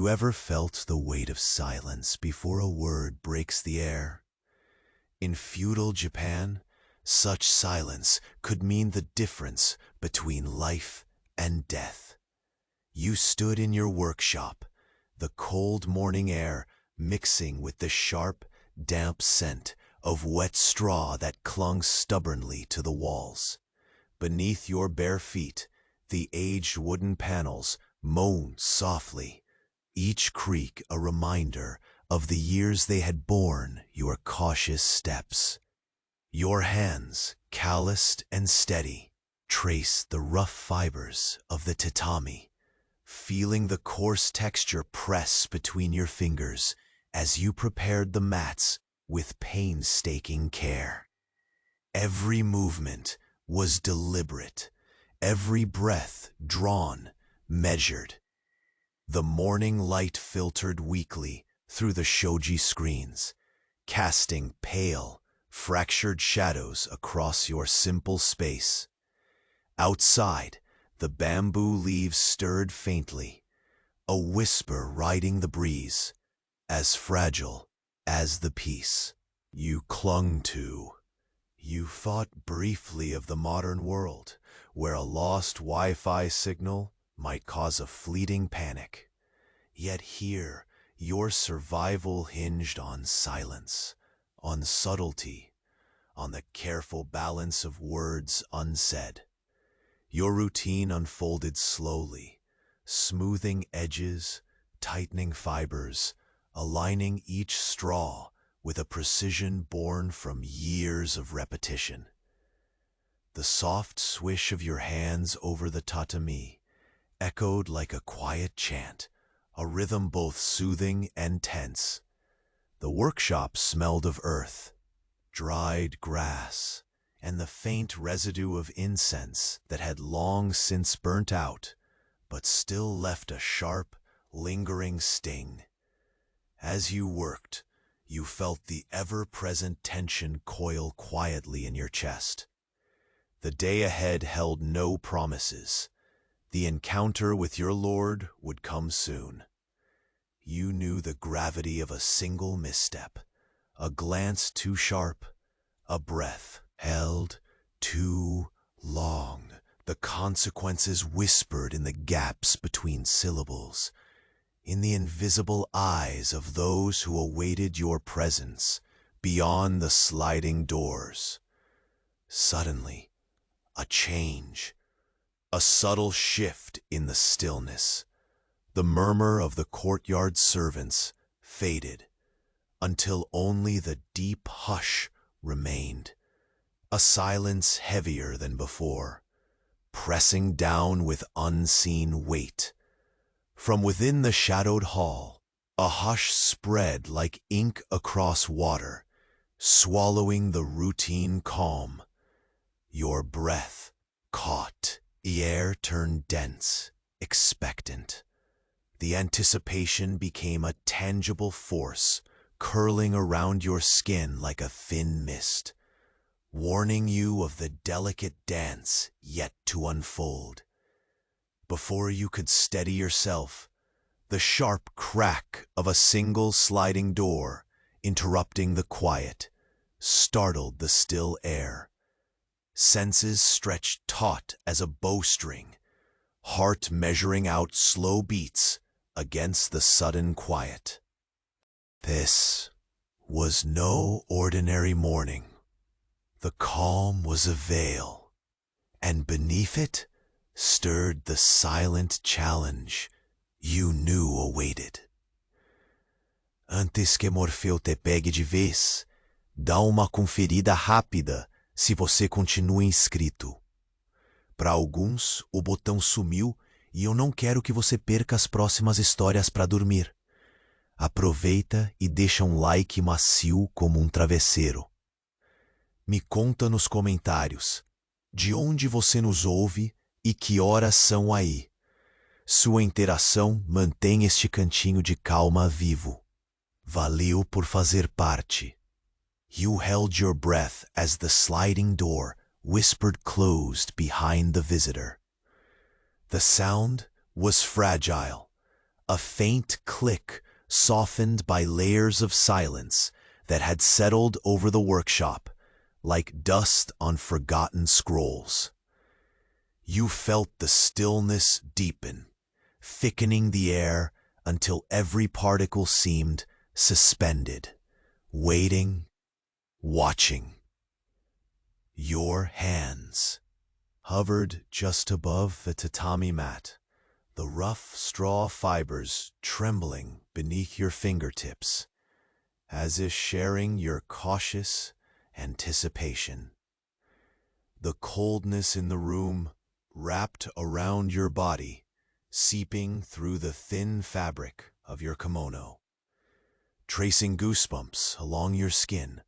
You ever felt the weight of silence before a word breaks the air? In feudal Japan, such silence could mean the difference between life and death. You stood in your workshop, the cold morning air mixing with the sharp, damp scent of wet straw that clung stubbornly to the walls. Beneath your bare feet, the aged wooden panels moaned softly, each creak a reminder of the years they had borne your cautious steps. Your hands, calloused and steady, traced the rough fibers of the tatami, feeling the coarse texture press between your fingers as you prepared the mats with painstaking care. Every movement was deliberate, every breath drawn, measured. The morning light filtered weakly through the shoji screens, casting pale, fractured shadows across your simple space. Outside, the bamboo leaves stirred faintly, a whisper riding the breeze, as fragile as the peace you clung to. You thought briefly of the modern world, where a lost Wi-Fi signal might cause a fleeting panic. Yet here, your survival hinged on silence, on subtlety, on the careful balance of words unsaid. Your routine unfolded slowly, smoothing edges, tightening fibers, aligning each straw with a precision born from years of repetition. The soft swish of your hands over the tatami echoed like a quiet chant, a rhythm both soothing and tense. The workshop smelled of earth, dried grass, and the faint residue of incense that had long since burnt out, but still left a sharp, lingering sting. As you worked, you felt the ever-present tension coil quietly in your chest. The day ahead held no promises. The encounter with your Lord would come soon. You knew the gravity of a single misstep, a glance too sharp, a breath held too long. The consequences whispered in the gaps between syllables, in the invisible eyes of those who awaited your presence beyond the sliding doors. Suddenly, a change, a subtle shift in the stillness. The murmur of the courtyard servants faded until only the deep hush remained, a silence heavier than before, pressing down with unseen weight. From within the shadowed hall, a hush spread like ink across water, swallowing the routine calm. Your breath caught. The air turned dense, expectant. The anticipation became a tangible force, curling around your skin like a thin mist, warning you of the delicate dance yet to unfold. Before you could steady yourself, the sharp crack of a single sliding door, interrupting the quiet, startled the still air. Senses stretched taut as a bowstring, heart measuring out slow beats against the sudden quiet. This was no ordinary morning. The calm was a veil, and beneath it stirred the silent challenge you knew awaited. Antes que Morfeu te pegue de vez, dá uma conferida rápida se você continua inscrito. Para alguns, o botão sumiu e eu não quero que você perca as próximas histórias para dormir. Aproveita e deixa um like macio como um travesseiro. Me conta nos comentários de onde você nos ouve e que horas são aí. Sua interação mantém este cantinho de calma vivo. Valeu por fazer parte. You held your breath as the sliding door whispered closed behind the visitor. The sound was fragile, A faint click, softened by layers of silence that had settled over the workshop, like dust on forgotten scrolls. You felt the stillness deepen, thickening the air until every particle seemed suspended, waiting, watching. Your hands hovered just above the tatami mat, the rough straw fibers trembling beneath your fingertips, as if sharing your cautious anticipation. The coldness in the room wrapped around your body, seeping through the thin fabric of your kimono, tracing goosebumps along your skin.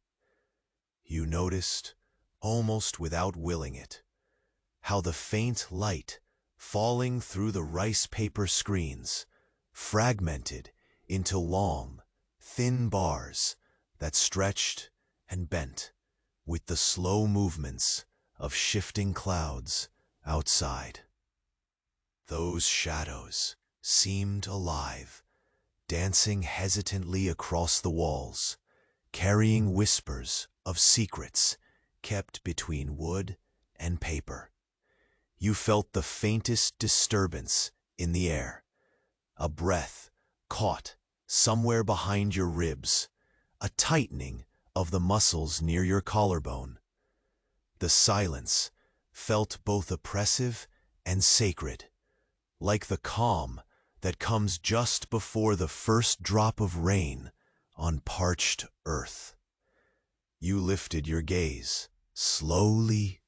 You noticed, almost without willing it, how the faint light falling through the rice paper screens fragmented into long, thin bars that stretched and bent with the slow movements of shifting clouds outside. Those shadows seemed alive, dancing hesitantly across the walls, carrying whispers of secrets kept between wood and paper. You felt the faintest disturbance in the air, a breath caught somewhere behind your ribs, a tightening of the muscles near your collarbone. The silence felt both oppressive and sacred, like the calm that comes just before the first drop of rain on parched earth. You lifted your gaze, slowly,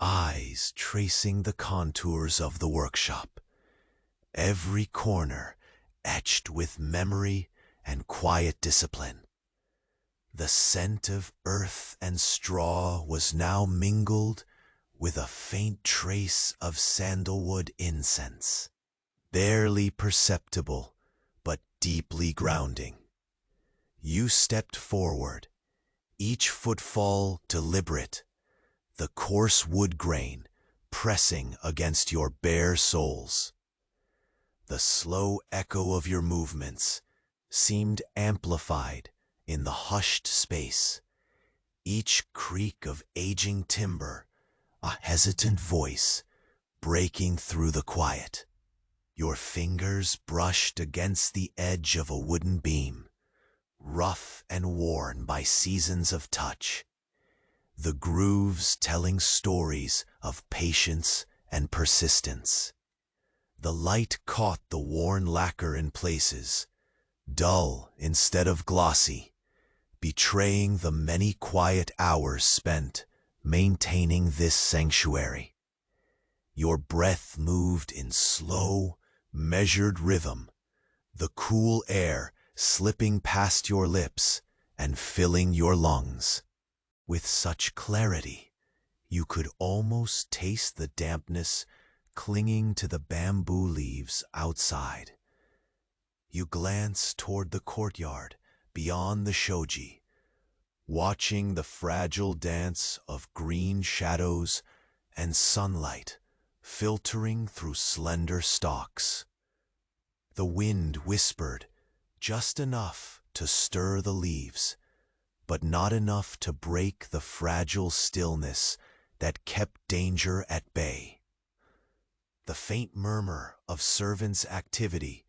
eyes tracing the contours of the workshop, every corner etched with memory and quiet discipline. The scent of earth and straw was now mingled with a faint trace of sandalwood incense, barely perceptible but deeply grounding. You stepped forward, each footfall deliberate, the coarse wood grain pressing against your bare soles. The slow echo of your movements seemed amplified in the hushed space, each creak of aging timber a hesitant voice breaking through the quiet. Your fingers brushed against the edge of a wooden beam, rough and worn by seasons of touch, the grooves telling stories of patience and persistence. The light caught the worn lacquer in places, dull instead of glossy, betraying the many quiet hours spent maintaining this sanctuary. Your breath moved in slow, measured rhythm, the cool air slipping past your lips and filling your lungs. With such clarity, you could almost taste the dampness clinging to the bamboo leaves outside. You glanced toward the courtyard beyond the shoji, watching the fragile dance of green shadows and sunlight filtering through slender stalks. The wind whispered just enough to stir the leaves, but not enough to break the fragile stillness that kept danger at bay. The faint murmur of servants' activity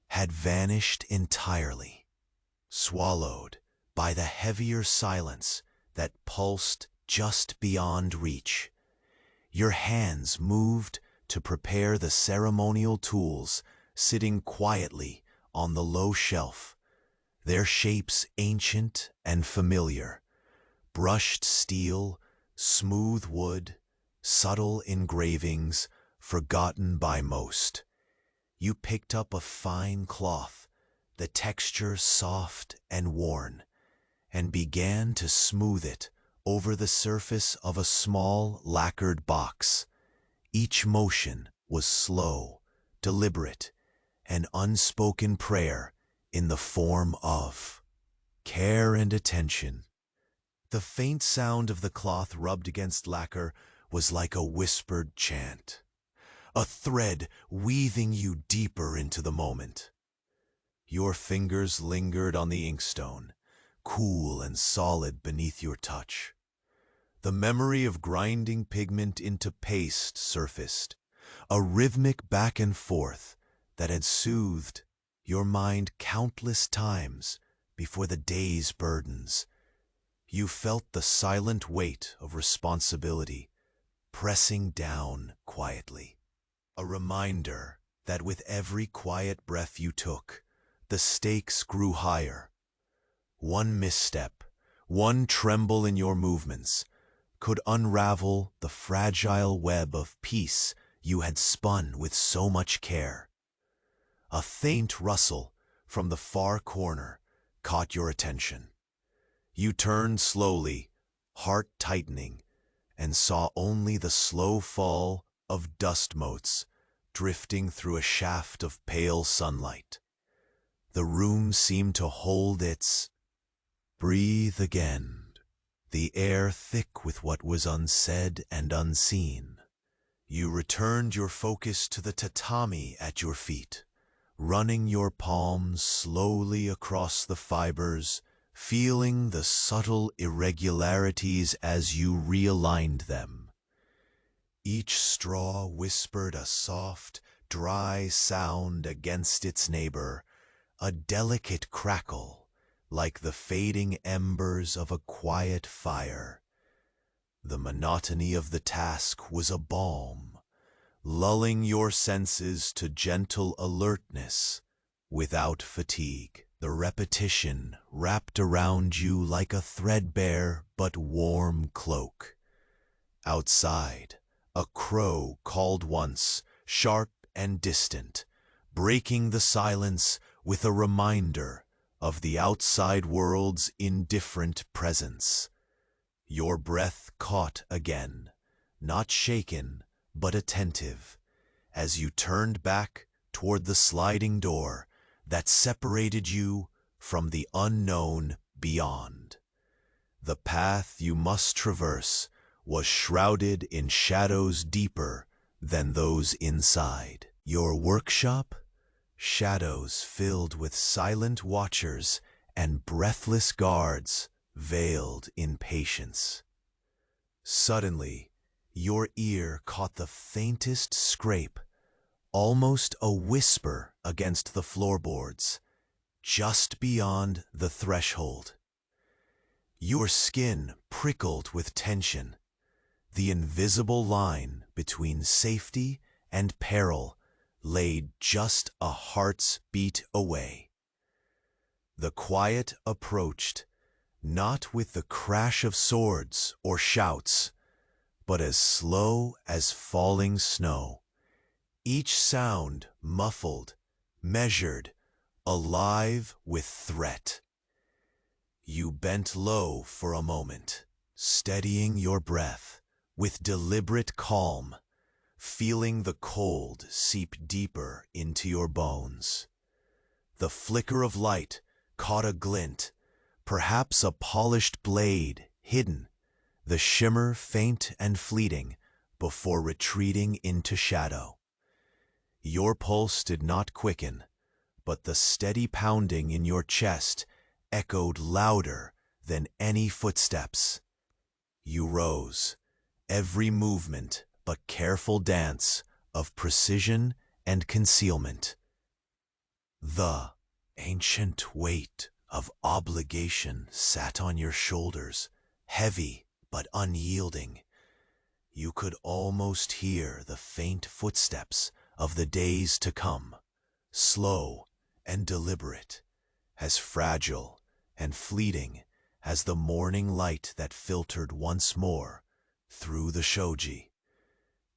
had vanished entirely, swallowed by the heavier silence that pulsed just beyond reach. Your hands moved to prepare the ceremonial tools sitting quietly on the low shelf, their shapes ancient and familiar, brushed steel, smooth wood, subtle engravings forgotten by most. You picked up a fine cloth, the texture soft and worn, and began to smooth it over the surface of a small lacquered box. Each motion was slow, deliberate, an unspoken prayer in the form of care and attention. The faint sound of the cloth rubbed against lacquer was like a whispered chant, a thread weaving you deeper into the moment. Your fingers lingered on the inkstone, cool and solid beneath your touch. The memory of grinding pigment into paste surfaced, a rhythmic back and forth that had soothed your mind countless times before the day's burdens. You felt the silent weight of responsibility pressing down quietly, a reminder that with every quiet breath you took, the stakes grew higher. One misstep, one tremble in your movements, could unravel the fragile web of peace you had spun with so much care. A faint rustle from the far corner caught your attention. You turned slowly, heart tightening, and saw only the slow fall of dust motes drifting through a shaft of pale sunlight. The room seemed to hold its breathe again, the air thick with what was unsaid and unseen. You returned your focus to the tatami at your feet, running your palms slowly across the fibers, feeling the subtle irregularities as you realigned them. Each straw whispered a soft, dry sound against its neighbor, a delicate crackle, like the fading embers of a quiet fire. The monotony of the task was a balm, lulling your senses to gentle alertness without fatigue. The repetition wrapped around you like a threadbare but warm cloak. Outside, a crow called once, sharp and distant, breaking the silence with a reminder of the outside world's indifferent presence. Your breath caught again, not shaken, but attentive, as you turned back toward the sliding door that separated you from the unknown beyond. The path you must traverse was shrouded in shadows deeper than those inside. Your workshop? Shadows filled with silent watchers and breathless guards veiled in patience. Suddenly, your ear caught the faintest scrape, almost a whisper against the floorboards, just beyond the threshold. Your skin prickled with tension, the invisible line between safety and peril laid just a heart's beat away. The quiet approached, not with the crash of swords or shouts, but as slow as falling snow, each sound muffled, measured, alive with threat. You bent low for a moment, steadying your breath with deliberate calm, feeling the cold seep deeper into your bones. The flicker of light caught a glint, perhaps a polished blade hidden, the shimmer faint and fleeting before retreating into shadow. Your pulse did not quicken, but the steady pounding in your chest echoed louder than any footsteps. You rose, every movement a careful dance of precision and concealment. The ancient weight of obligation sat on your shoulders, heavy but unyielding. You could almost hear the faint footsteps of the days to come, slow and deliberate, as fragile and fleeting as the morning light that filtered once more through the shoji.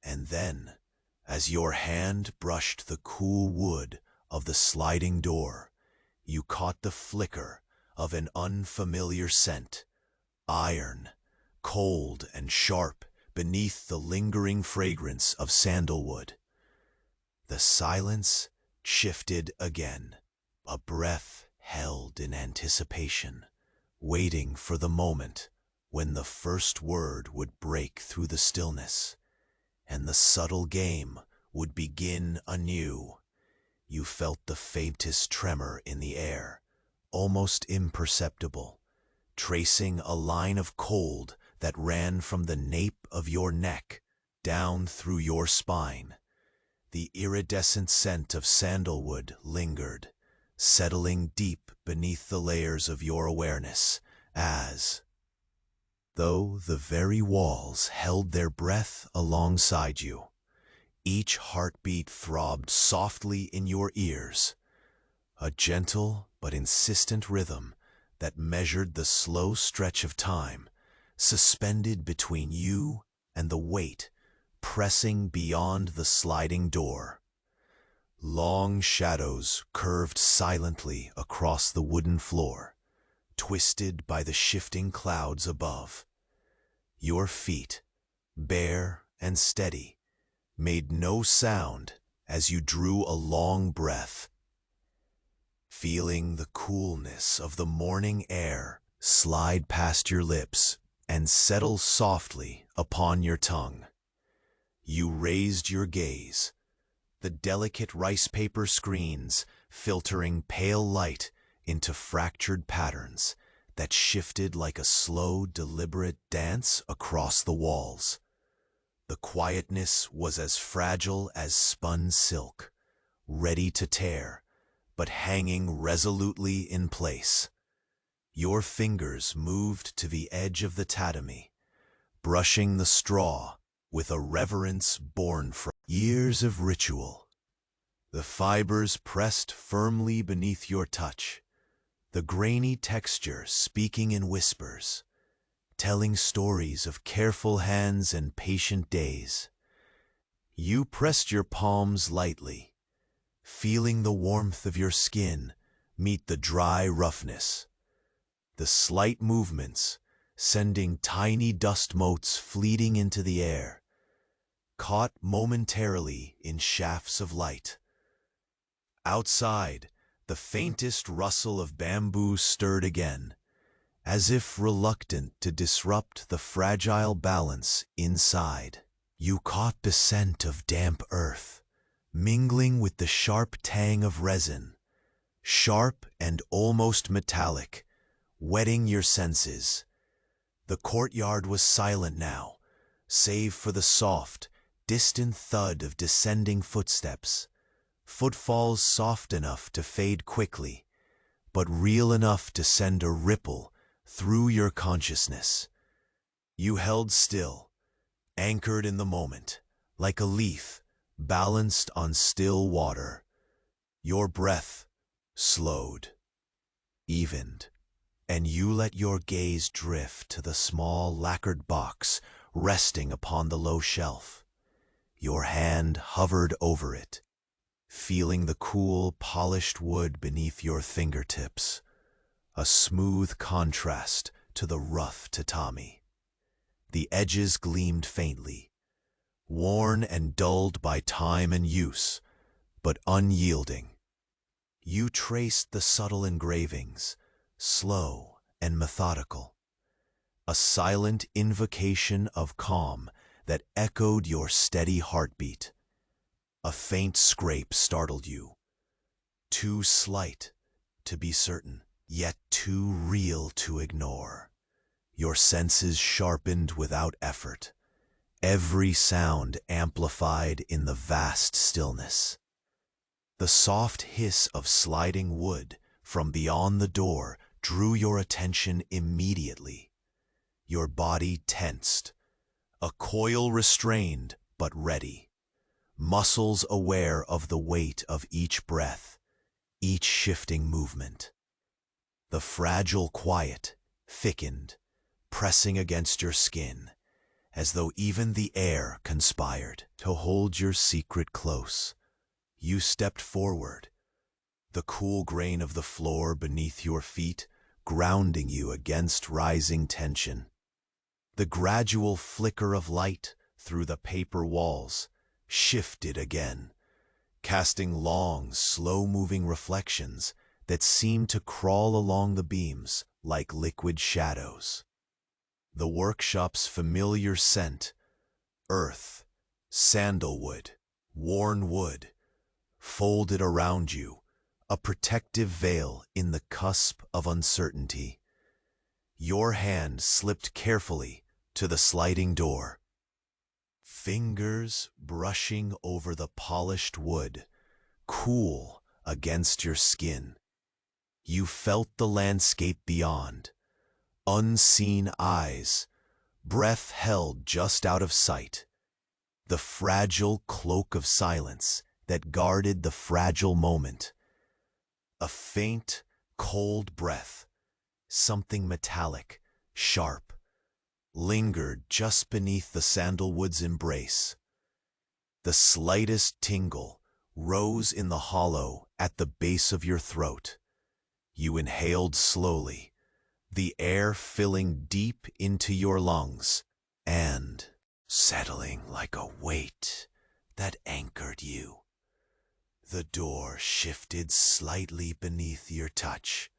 And then, as your hand brushed the cool wood of the sliding door, you caught the flicker of an unfamiliar scent, iron, cold and sharp beneath the lingering fragrance of sandalwood. The silence shifted again, a breath held in anticipation, waiting for the moment when the first word would break through the stillness, and the subtle game would begin anew. You felt the faintest tremor in the air, almost imperceptible, tracing a line of cold that ran from the nape of your neck down through your spine. The iridescent scent of sandalwood lingered, settling deep beneath the layers of your awareness, as though the very walls held their breath alongside you. Each heartbeat throbbed softly in your ears, a gentle but insistent rhythm that measured the slow stretch of time suspended between you and the weight pressing beyond the sliding door. Long shadows curved silently across the wooden floor, twisted by the shifting clouds above. Your feet, bare and steady, made no sound as you drew a long breath, feeling the coolness of the morning air slide past your lips and settle softly upon your tongue. You raised your gaze, the delicate rice paper screens filtering pale light into fractured patterns that shifted like a slow, deliberate dance across the walls. The quietness was as fragile as spun silk, ready to tear, but hanging resolutely in place. Your fingers moved to the edge of the tatami, brushing the straw with a reverence born from years of ritual. The fibers pressed firmly beneath your touch, the grainy texture speaking in whispers, telling stories of careful hands and patient days. You pressed your palms lightly, feeling the warmth of your skin meet the dry roughness. The slight movements, sending tiny dust motes fleeting into the air, caught momentarily in shafts of light. Outside, the faintest rustle of bamboo stirred again, as if reluctant to disrupt the fragile balance inside. You caught the scent of damp earth, mingling with the sharp tang of resin, sharp and almost metallic, wetting your senses. The courtyard was silent now, save for the soft, distant thud of descending footsteps, footfalls soft enough to fade quickly, but real enough to send a ripple through your consciousness. You held still, anchored in the moment, like a leaf balanced on still water. Your breath slowed, evened, and you let your gaze drift to the small lacquered box resting upon the low shelf. Your hand hovered over it, feeling the cool, polished wood beneath your fingertips, a smooth contrast to the rough tatami. The edges gleamed faintly, worn and dulled by time and use, but unyielding. You traced the subtle engravings, slow and methodical, a silent invocation of calm that echoed your steady heartbeat. A faint scrape startled you, too slight to be certain, yet too real to ignore. Your senses sharpened without effort, every sound amplified in the vast stillness. The soft hiss of sliding wood from beyond the door drew your attention immediately. Your body tensed, a coil restrained but ready, muscles aware of the weight of each breath, each shifting movement. The fragile quiet thickened, pressing against your skin, as though even the air conspired to hold your secret close. You stepped forward, the cool grain of the floor beneath your feet grounding you against rising tension. The gradual flicker of light through the paper walls shifted again, casting long, slow-moving reflections that seemed to crawl along the beams like liquid shadows. The workshop's familiar scent, earth, sandalwood, worn wood, folded around you, a protective veil in the cusp of uncertainty. Your hand slipped carefully to the sliding door, fingers brushing over the polished wood, cool against your skin. You felt the landscape beyond, unseen eyes, breath held just out of sight, the fragile cloak of silence that guarded the fragile moment. A faint, cold breath, something metallic, sharp, lingered just beneath the sandalwood's embrace. The slightest tingle rose in the hollow at the base of your throat. You inhaled slowly, the air filling deep into your lungs and settling like a weight that anchored you. The door shifted slightly beneath your touch,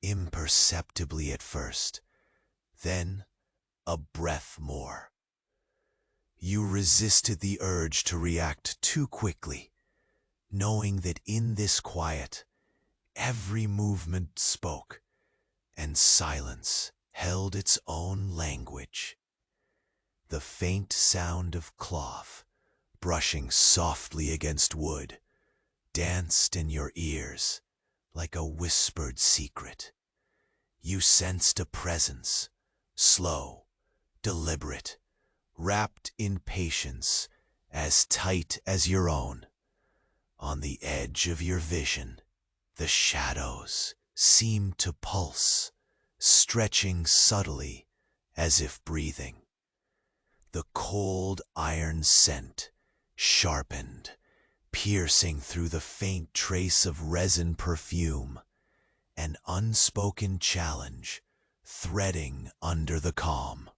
imperceptibly at first, then a breath more. You resisted the urge to react too quickly, knowing that in this quiet, every movement spoke, and silence held its own language. The faint sound of cloth brushing softly against wood danced in your ears like a whispered secret. You sensed a presence, slow, deliberate, wrapped in patience as tight as your own. On the edge of your vision, the shadows seemed to pulse, stretching subtly as if breathing. The cold iron scent sharpened, piercing through the faint trace of resin perfume, an unspoken challenge threading under the calm.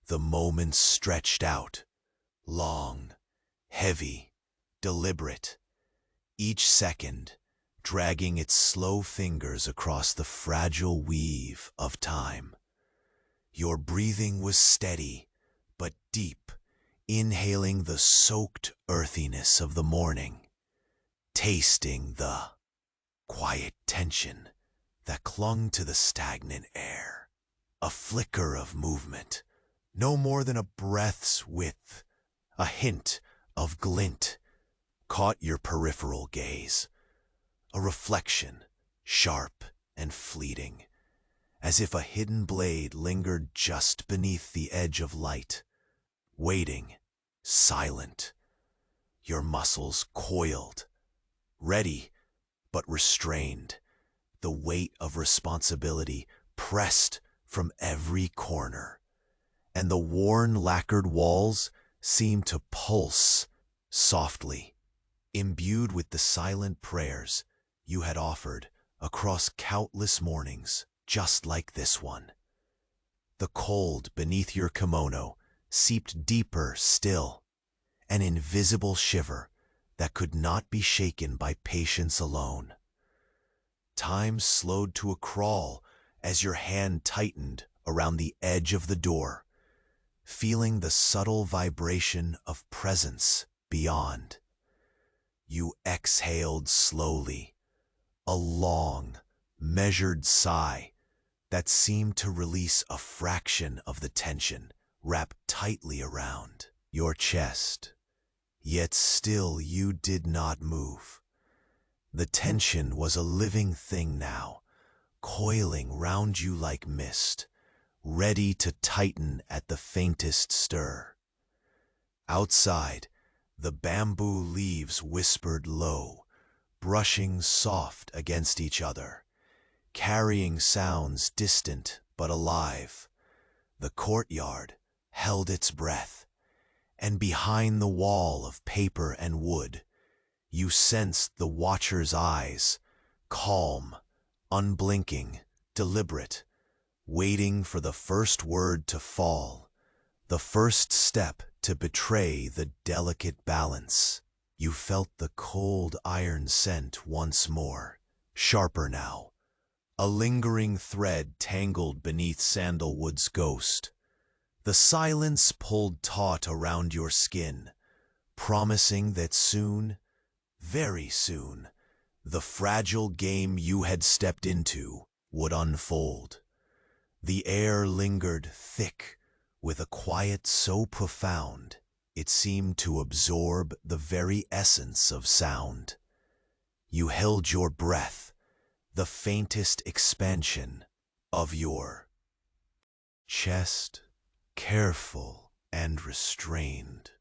The moments stretched out, long, heavy, deliberate, each second dragging its slow fingers across the fragile weave of time. Your breathing was steady, but deep, inhaling the soaked earthiness of the morning, tasting the quiet tension that clung to the stagnant air. A flicker of movement, no more than a breath's width, a hint of glint, caught your peripheral gaze. A reflection, sharp and fleeting, as if a hidden blade lingered just beneath the edge of light, waiting, silent. Your muscles coiled, ready but restrained, the weight of responsibility pressed from every corner, and the worn lacquered walls seemed to pulse softly, imbued with the silent prayers you had offered across countless mornings just like this one. The cold beneath your kimono seeped deeper still, an invisible shiver that could not be shaken by patience alone. Time slowed to a crawl as your hand tightened around the edge of the door, feeling the subtle vibration of presence beyond. You exhaled slowly, a long, measured sigh that seemed to release a fraction of the tension wrapped tightly around your chest. Yet still you did not move. The tension was a living thing now, coiling round you like mist, ready to tighten at the faintest stir. Outside, the bamboo leaves whispered low, brushing soft against each other, carrying sounds distant but alive. The courtyard held its breath, and behind the wall of paper and wood, you sensed the watcher's eyes, calm, unblinking, deliberate, waiting for the first word to fall, the first step to betray the delicate balance. You felt the cold iron scent once more, sharper now, a lingering thread tangled beneath sandalwood's ghost. The silence pulled taut around your skin, promising that soon very soon, the fragile game you had stepped into would unfold. The air lingered thick with a quiet so profound it seemed to absorb the very essence of sound. You held your breath, the faintest expansion of your chest, careful and restrained,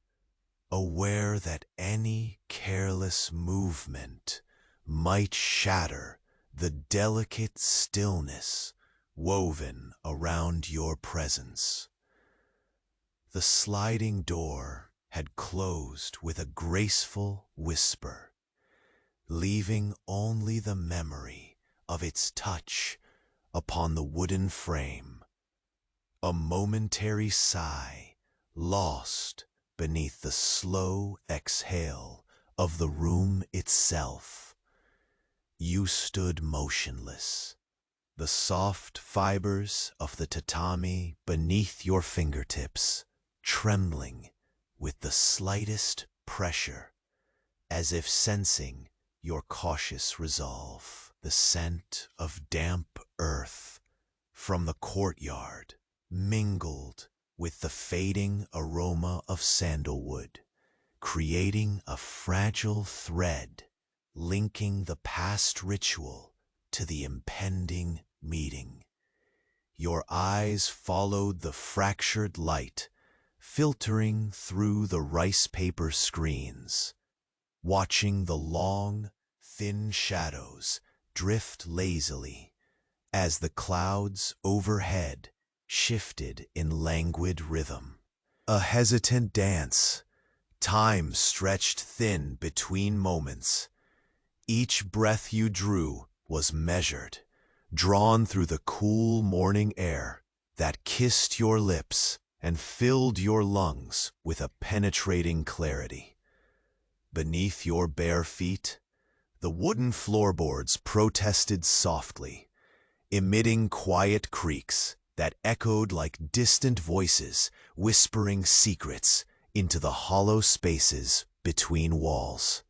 aware that any careless movement might shatter the delicate stillness woven around your presence. The sliding door had closed with a graceful whisper, leaving only the memory of its touch upon the wooden frame. A momentary sigh lost beneath the slow exhale of the room itself. You stood motionless, the soft fibers of the tatami beneath your fingertips trembling with the slightest pressure, as if sensing your cautious resolve. The scent of damp earth from the courtyard mingled with the fading aroma of sandalwood, creating a fragile thread linking the past ritual to the impending meeting. Your eyes followed the fractured light filtering through the rice paper screens, watching the long, thin shadows drift lazily as the clouds overhead shifted in languid rhythm. A hesitant dance, time stretched thin between moments. Each breath you drew was measured, drawn through the cool morning air that kissed your lips and filled your lungs with a penetrating clarity. Beneath your bare feet, the wooden floorboards protested softly, emitting quiet creaks that echoed like distant voices whispering secrets into the hollow spaces between walls.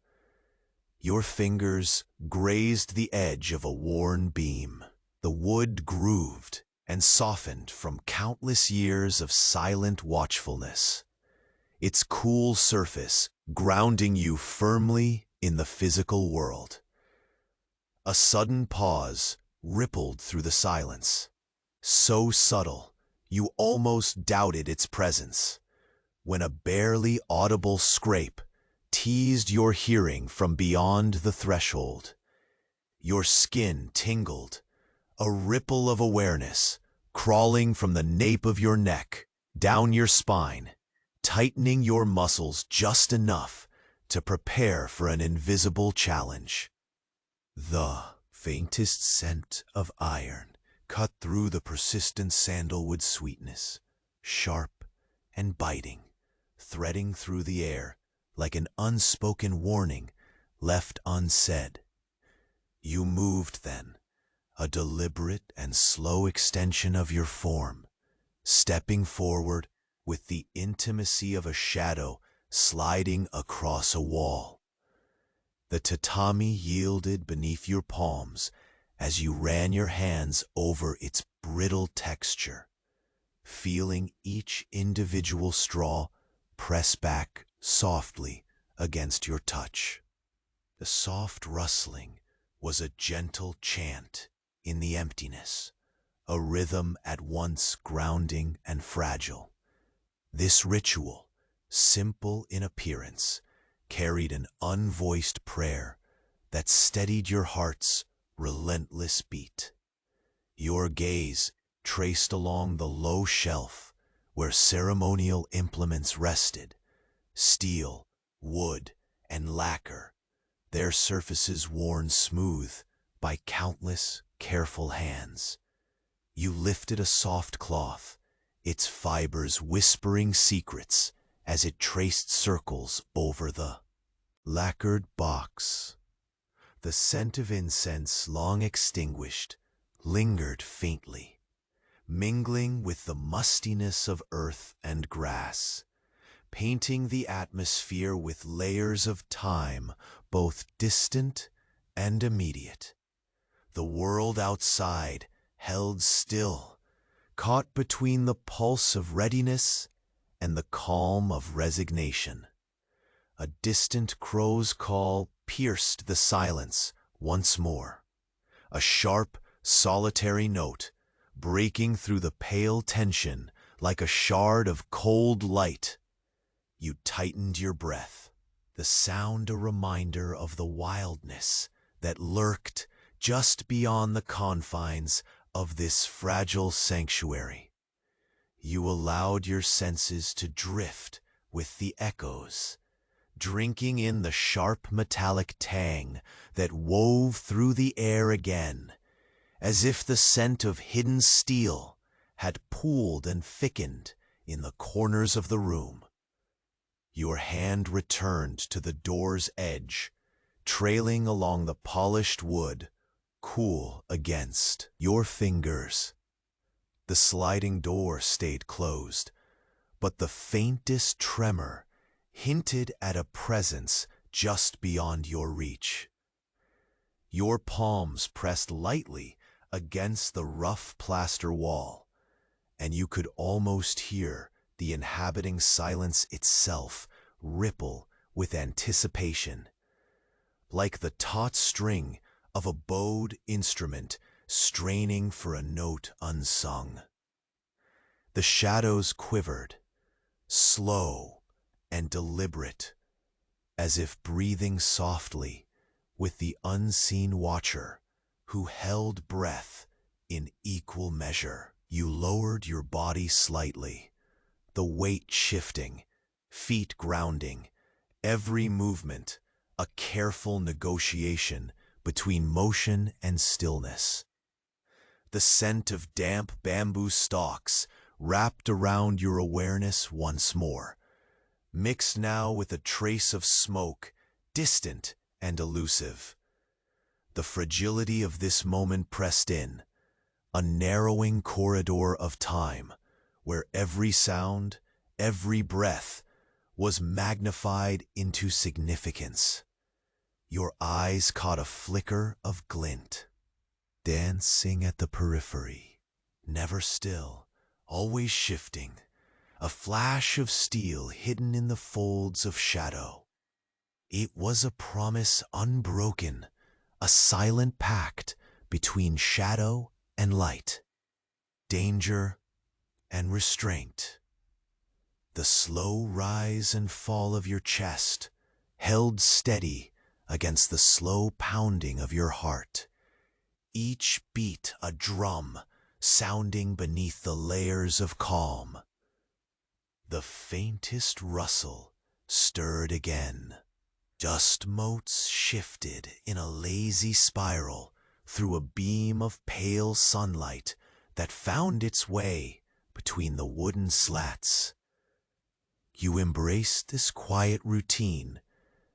Your fingers grazed the edge of a worn beam. The wood grooved and softened from countless years of silent watchfulness, its cool surface grounding you firmly in the physical world. A sudden pause rippled through the silence, so subtle you almost doubted its presence, when a barely audible scrape teased your hearing from beyond the threshold. Your skin tingled, a ripple of awareness crawling from the nape of your neck down your spine, tightening your muscles just enough to prepare for an invisible challenge. The faintest scent of iron cut through the persistent sandalwood sweetness, sharp and biting, threading through the air like an unspoken warning left unsaid. You moved then, a deliberate and slow extension of your form, stepping forward with the intimacy of a shadow sliding across a wall. The tatami yielded beneath your palms as you ran your hands over its brittle texture, feeling each individual straw press back softly against your touch. The soft rustling was a gentle chant in the emptiness, a rhythm at once grounding and fragile. This ritual, simple in appearance, carried an unvoiced prayer that steadied your heart's relentless beat. Your gaze traced along the low shelf where ceremonial implements rested, steel, wood, and lacquer, their surfaces worn smooth by countless careful hands. You lifted a soft cloth, its fibers whispering secrets as it traced circles over the lacquered box. The scent of incense, long extinguished, lingered faintly, mingling with the mustiness of earth and grass. painting the atmosphere with layers of time, both distant and immediate. The world outside held still, caught between the pulse of readiness and the calm of resignation. A distant crow's call pierced the silence once more, a sharp, solitary note, breaking through the pale tension like a shard of cold light. You tightened your breath, the sound a reminder of the wildness that lurked just beyond the confines of this fragile sanctuary. You allowed your senses to drift with the echoes, drinking in the sharp metallic tang that wove through the air again, as if the scent of hidden steel had pooled and thickened in the corners of the room. Your hand returned to the door's edge, trailing along the polished wood, cool against your fingers. The sliding door stayed closed, but the faintest tremor hinted at a presence just beyond your reach. Your palms pressed lightly against the rough plaster wall, and you could almost hear the inhabiting silence itself ripple with anticipation, like the taut string of a bowed instrument straining for a note unsung. The shadows quivered, slow and deliberate, as if breathing softly with the unseen watcher who held breath in equal measure. You lowered your body slightly, the weight shifting, feet grounding, every movement a careful negotiation between motion and stillness. The scent of damp bamboo stalks wrapped around your awareness once more, mixed now with a trace of smoke, distant and elusive. The fragility of this moment pressed in, a narrowing corridor of time, where every sound, every breath, was magnified into significance. Your eyes caught a flicker of glint, dancing at the periphery, never still, always shifting, a flash of steel hidden in the folds of shadow. It was a promise unbroken, a silent pact between shadow and light, danger and restraint. The slow rise and fall of your chest held steady against the slow pounding of your heart, each beat a drum sounding beneath the layers of calm. The faintest rustle stirred again. Dust motes shifted in a lazy spiral through a beam of pale sunlight that found its way between the wooden slats. You embraced this quiet routine,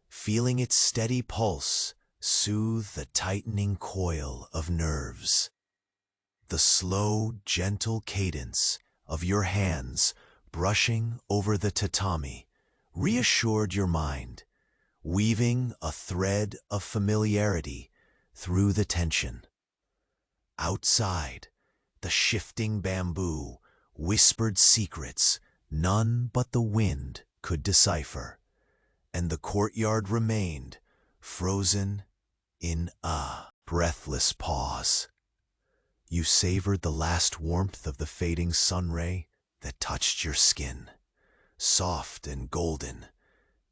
feeling its steady pulse soothe the tightening coil of nerves. The slow, gentle cadence of your hands brushing over the tatami reassured your mind, weaving a thread of familiarity through the tension. Outside, the shifting bamboo whispered secrets none but the wind could decipher, and the courtyard remained frozen in a breathless pause. You savored the last warmth of the fading sun ray that touched your skin, soft and golden,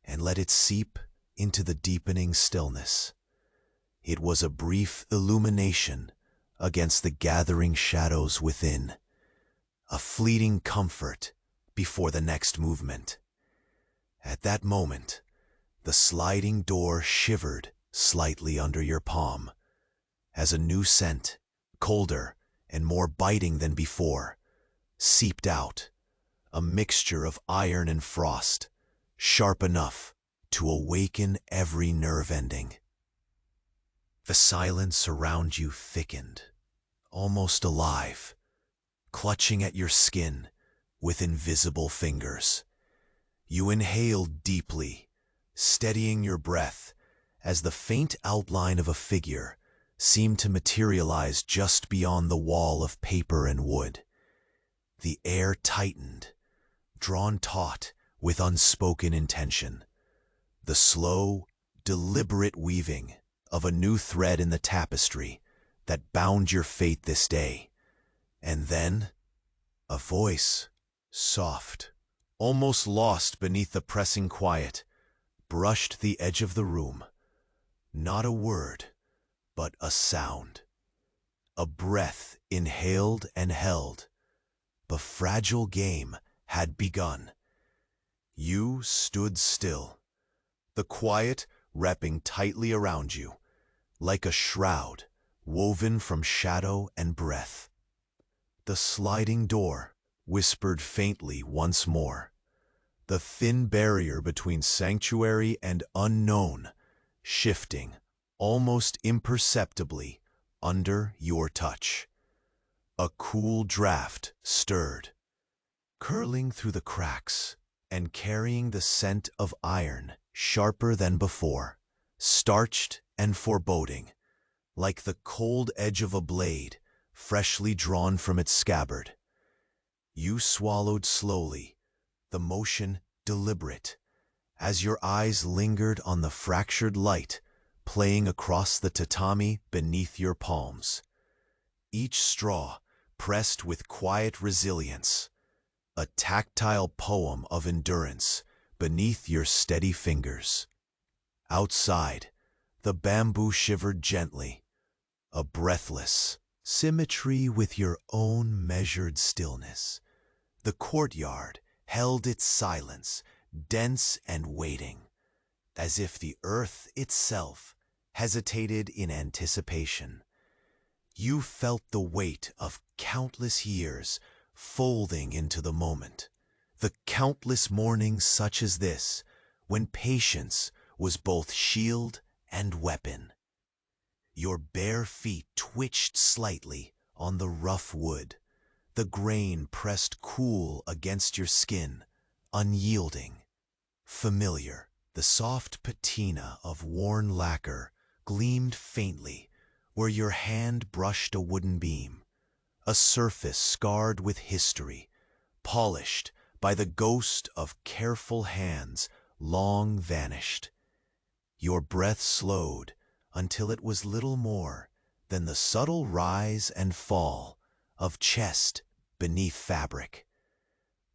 and let it seep into the deepening stillness. It was a brief illumination against the gathering shadows within, a fleeting comfort before the next movement. At that moment, the sliding door shivered slightly under your palm, as a new scent, colder and more biting than before, seeped out, a mixture of iron and frost, sharp enough to awaken every nerve ending. The silence around you thickened, almost alive, clutching at your skin with invisible fingers. You inhaled deeply, steadying your breath as the faint outline of a figure seemed to materialize just beyond the wall of paper and wood. The air tightened, drawn taut with unspoken intention. The slow, deliberate weaving of a new thread in the tapestry that bound your fate this day. And then, a voice, soft, almost lost beneath the pressing quiet, brushed the edge of the room. Not a word, but a sound. A breath inhaled and held. The fragile game had begun. You stood still, the quiet wrapping tightly around you, like a shroud woven from shadow and breath. The sliding door whispered faintly once more, the thin barrier between sanctuary and unknown shifting almost imperceptibly under your touch. A cool draft stirred, curling through the cracks and carrying the scent of iron sharper than before, starched and foreboding, like the cold edge of a blade freshly drawn from its scabbard. You swallowed slowly, the motion deliberate, as your eyes lingered on the fractured light playing across the tatami beneath your palms. Each straw pressed with quiet resilience, a tactile poem of endurance beneath your steady fingers. Outside, the bamboo shivered gently, a breathless symmetry with your own measured stillness. The courtyard held its silence, dense and waiting, as if the earth itself hesitated in anticipation. You felt the weight of countless years folding into the moment, the countless mornings such as this, when patience was both shield and weapon. Your bare feet twitched slightly on the rough wood, the grain pressed cool against your skin, unyielding, familiar. The soft patina of worn lacquer gleamed faintly where your hand brushed a wooden beam, a surface scarred with history, polished by the ghost of careful hands long vanished. Your breath slowed until it was little more than the subtle rise and fall of chest beneath fabric.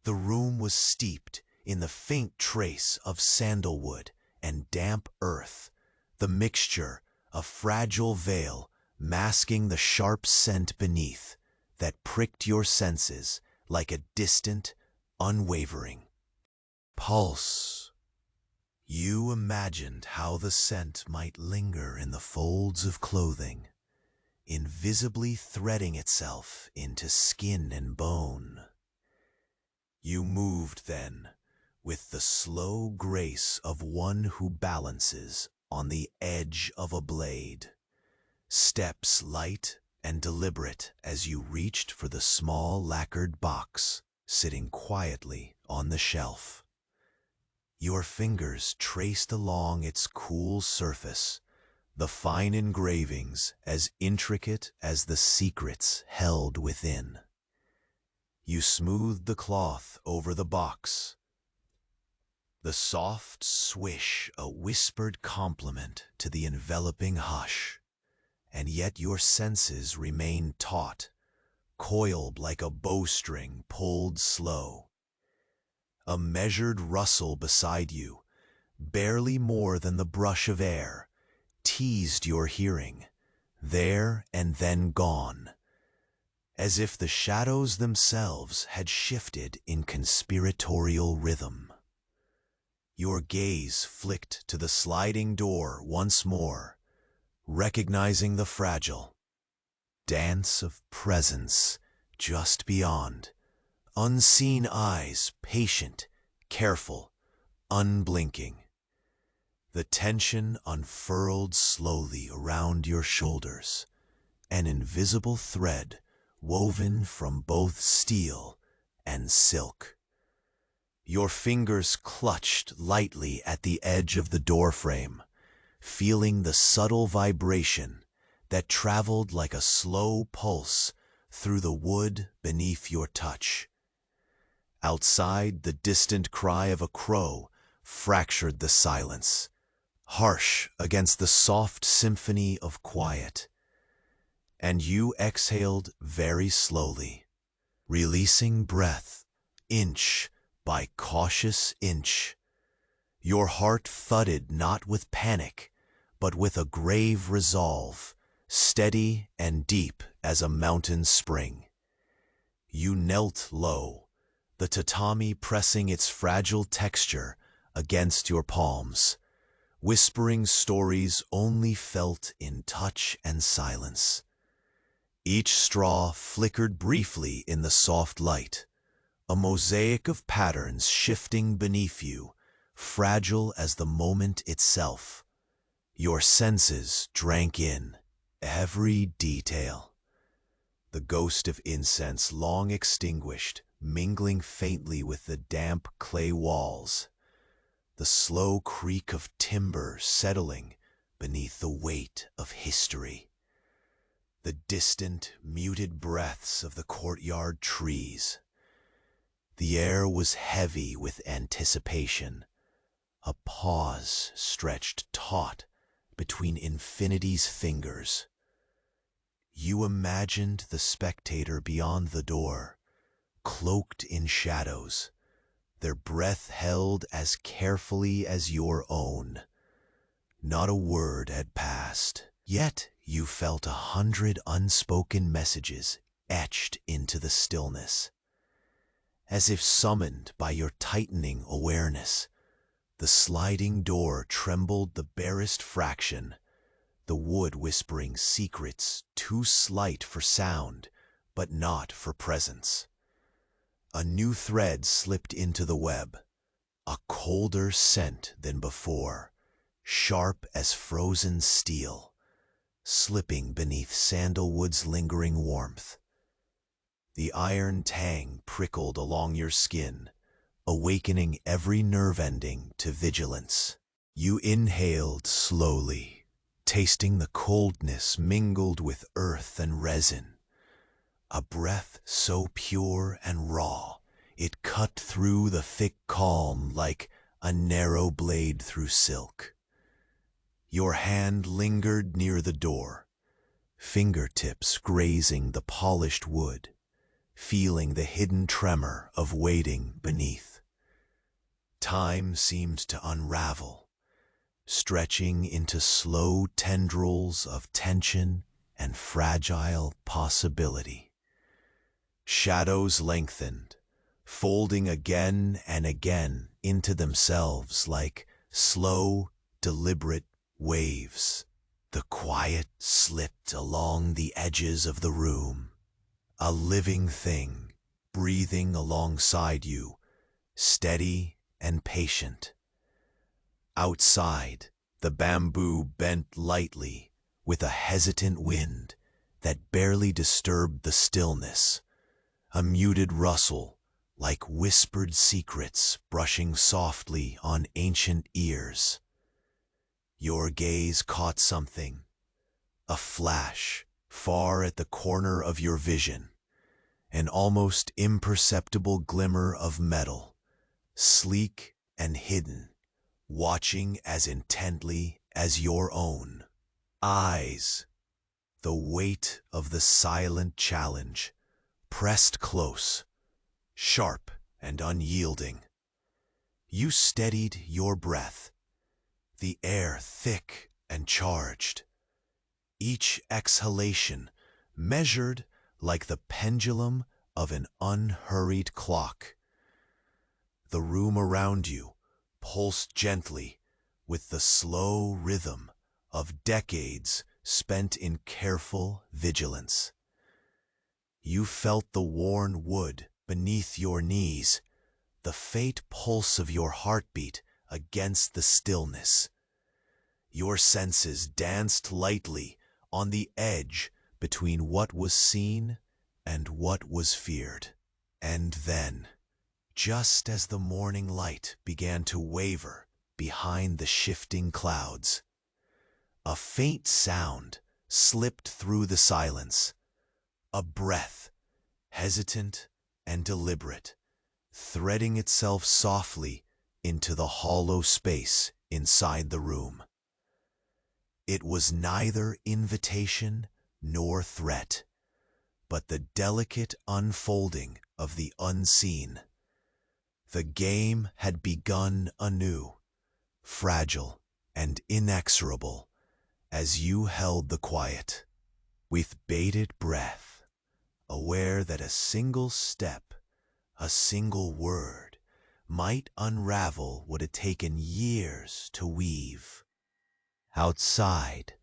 The room was steeped in the faint trace of sandalwood and damp earth, the mixture of fragile veil masking the sharp scent beneath that pricked your senses like a distant, unwavering pulse. You imagined how the scent might linger in the folds of clothing, invisibly threading itself into skin and bone. You moved then, with the slow grace of one who balances on the edge of a blade, steps light and deliberate as you reached for the small lacquered box sitting quietly on the shelf. Your fingers traced along its cool surface, the fine engravings as intricate as the secrets held within. You smoothed the cloth over the box, the soft swish a whispered compliment to the enveloping hush, and yet your senses remained taut, coiled like a bowstring pulled slow. A measured rustle beside you, barely more than the brush of air, teased your hearing, there and then gone, as if the shadows themselves had shifted in conspiratorial rhythm. Your gaze flicked to the sliding door once more, recognizing the fragile dance of presence just beyond, unseen eyes patient, careful, unblinking. The tension unfurled slowly around your shoulders, an invisible thread woven from both steel and silk. Your fingers clutched lightly at the edge of the doorframe, feeling the subtle vibration that traveled like a slow pulse through the wood beneath your touch. Outside, the distant cry of a crow fractured the silence, harsh against the soft symphony of quiet. And you exhaled very slowly, releasing breath, inch by cautious inch. Your heart thudded not with panic, but with a grave resolve, steady and deep as a mountain spring. You knelt low, the tatami pressing its fragile texture against your palms, whispering stories only felt in touch and silence. Each straw flickered briefly in the soft light, a mosaic of patterns shifting beneath you, fragile as the moment itself. Your senses drank in every detail. The ghost of incense long extinguished, mingling faintly with the damp clay walls. The slow creak of timber settling beneath the weight of history. The distant, muted breaths of the courtyard trees. The air was heavy with anticipation. A pause stretched taut between infinity's fingers. You imagined the spectator beyond the door, cloaked in shadows, their breath held as carefully as your own. Not a word had passed, yet you felt 100 unspoken messages etched into the stillness. As if summoned by your tightening awareness, the sliding door trembled the barest fraction, the wood whispering secrets too slight for sound, but not for presence. A new thread slipped into the web, a colder scent than before, sharp as frozen steel, slipping beneath sandalwood's lingering warmth. The iron tang prickled along your skin, awakening every nerve ending to vigilance. You inhaled slowly, tasting the coldness mingled with earth and resin. A breath so pure and raw, it cut through the thick calm like a narrow blade through silk. Your hand lingered near the door, fingertips grazing the polished wood, feeling the hidden tremor of waiting beneath. Time seemed to unravel, stretching into slow tendrils of tension and fragile possibility. Shadows lengthened, folding again and again into themselves like slow, deliberate waves. The quiet slipped along the edges of the room, a living thing, breathing alongside you, steady and patient. Outside, the bamboo bent lightly with a hesitant wind that barely disturbed the stillness, a muted rustle like whispered secrets brushing softly on ancient ears. Your gaze caught something, a flash far at the corner of your vision, an almost imperceptible glimmer of metal, sleek and hidden, watching as intently as your own eyes. The weight of the silent challenge pressed close, sharp and unyielding. You steadied your breath, the air thick and charged, each exhalation measured like the pendulum of an unhurried clock. The room around you pulsed gently with the slow rhythm of decades spent in careful vigilance. You felt the worn wood beneath your knees, the faint pulse of your heartbeat against the stillness. Your senses danced lightly on the edge between what was seen and what was feared. And then, Just as the morning light began to waver behind the shifting clouds, a faint sound slipped through the silence, a breath, hesitant and deliberate, threading itself softly into the hollow space inside the room. It was neither invitation nor threat, but the delicate unfolding of the unseen. The game had begun anew, fragile and inexorable, as you held the quiet, with bated breath, aware that a single step, a single word, might unravel what had taken years to weave. Outside,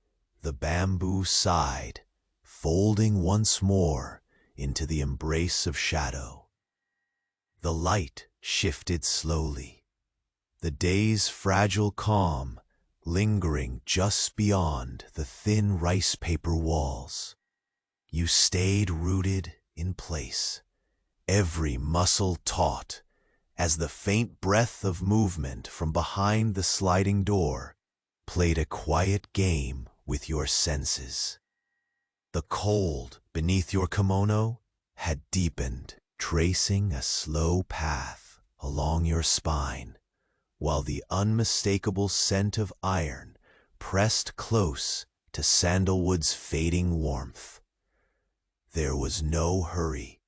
the bamboo sighed, folding once more into the embrace of shadow. The light shifted slowly, the day's fragile calm lingering just beyond the thin rice paper walls. You stayed rooted in place, every muscle taut, as the faint breath of movement from behind the sliding door played a quiet game with your senses. The cold beneath your kimono had deepened, tracing a slow path along your spine, while the unmistakable scent of iron pressed close to sandalwood's fading warmth. There was no hurry,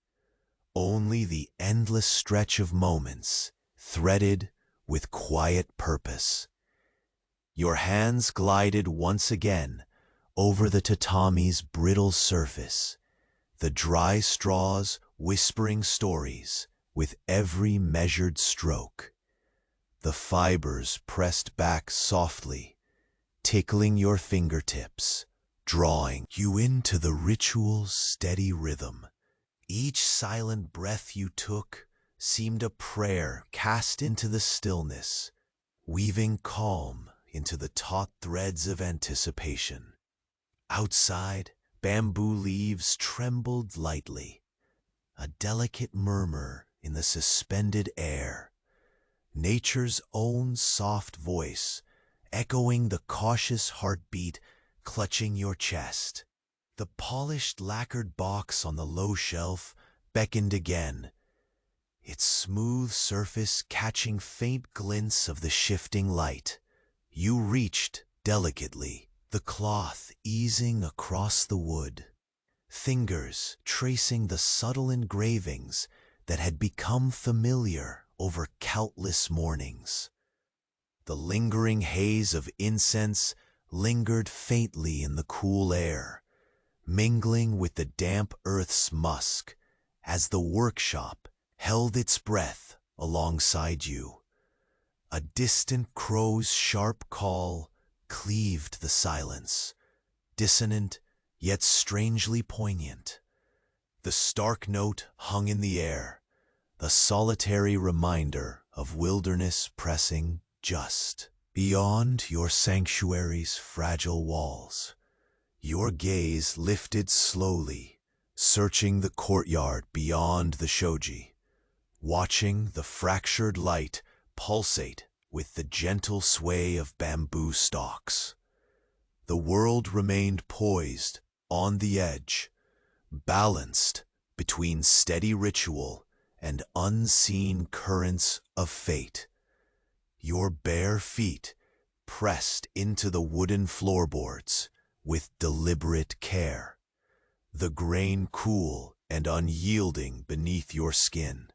only the endless stretch of moments threaded with quiet purpose. Your hands glided once again over the tatami's brittle surface, the dry straws whispering stories with every measured stroke. The fibers pressed back softly, tickling your fingertips, drawing you into the ritual's steady rhythm. Each silent breath you took seemed a prayer cast into the stillness, weaving calm into the taut threads of anticipation. Outside, bamboo leaves trembled lightly, a delicate murmur in the suspended air, nature's own soft voice echoing the cautious heartbeat clutching your chest. The polished lacquered box on the low shelf beckoned again, its smooth surface catching faint glints of the shifting light. You reached delicately, the cloth easing across the wood, fingers tracing the subtle engravings that had become familiar over countless mornings. The lingering haze of incense lingered faintly in the cool air, mingling with the damp earth's musk as the workshop held its breath alongside you. A distant crow's sharp call cleaved the silence, dissonant yet strangely poignant. The stark note hung in the air, the solitary reminder of wilderness pressing just beyond your sanctuary's fragile walls. Your gaze lifted slowly, searching the courtyard beyond the shoji, watching the fractured light pulsate with the gentle sway of bamboo stalks. The world remained poised on the edge, balanced between steady ritual and unseen currents of fate. Your bare feet pressed into the wooden floorboards with deliberate care, the grain cool and unyielding beneath your skin.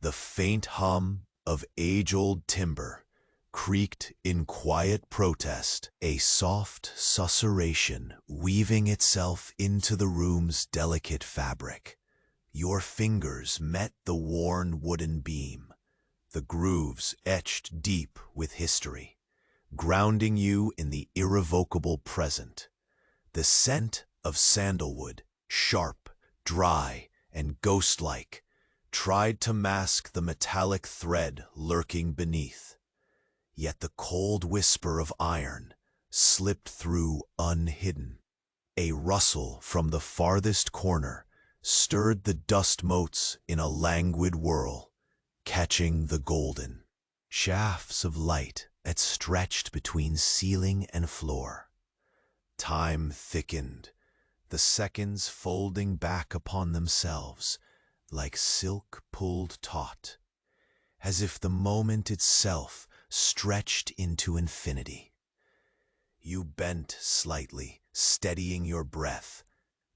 The faint hum of age-old timber creaked in quiet protest, a soft susurration weaving itself into the room's delicate fabric. Your fingers met the worn wooden beam, the grooves etched deep with history, grounding you in the irrevocable present. The scent of sandalwood, sharp, dry, and ghost-like, tried to mask the metallic thread lurking beneath. Yet the cold whisper of iron slipped through unhidden. A rustle from the farthest corner stirred the dust motes in a languid whirl, catching the golden shafts of light that stretched between ceiling and floor. Time thickened, the seconds folding back upon themselves like silk pulled taut, as if the moment itself stretched into infinity. You bent slightly, steadying your breath,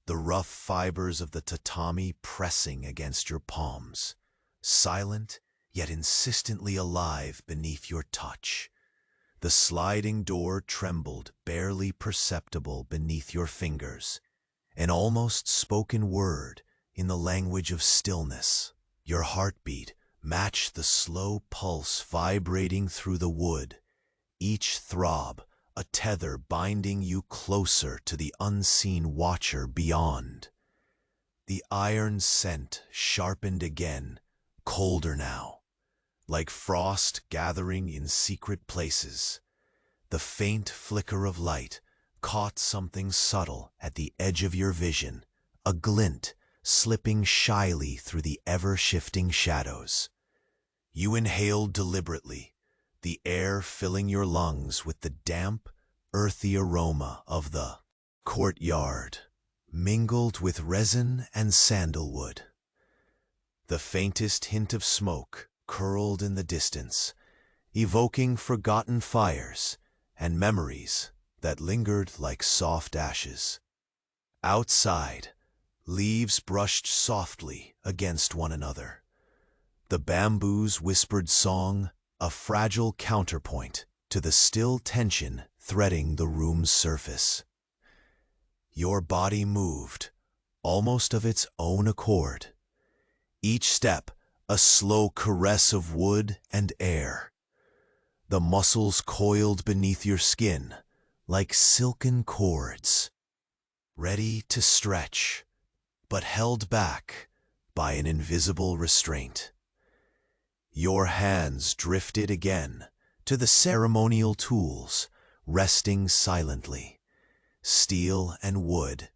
the rough fibers of the tatami pressing against your palms, silent yet insistently alive beneath your touch. The sliding door trembled, barely perceptible beneath your fingers, an almost spoken word in the language of stillness. Your heartbeat matched the slow pulse vibrating through the wood, each throb a tether binding you closer to the unseen watcher beyond. The iron scent sharpened again, colder now, like frost gathering in secret places. The faint flicker of light caught something subtle at the edge of your vision, a glint slipping shyly through the ever-shifting shadows. You inhaled deliberately, the air filling your lungs with the damp, earthy aroma of the courtyard, mingled with resin and sandalwood. The faintest hint of smoke curled in the distance, evoking forgotten fires and memories that lingered like soft ashes. Outside, leaves brushed softly against one another. The bamboos whispered song, a fragile counterpoint to the still tension threading the room's surface. Your body moved, almost of its own accord. Each step a slow caress of wood and air. The muscles coiled beneath your skin like silken cords, ready to stretch, but held back by an invisible restraint. Your hands drifted again to the ceremonial tools, resting silently, steel and wood,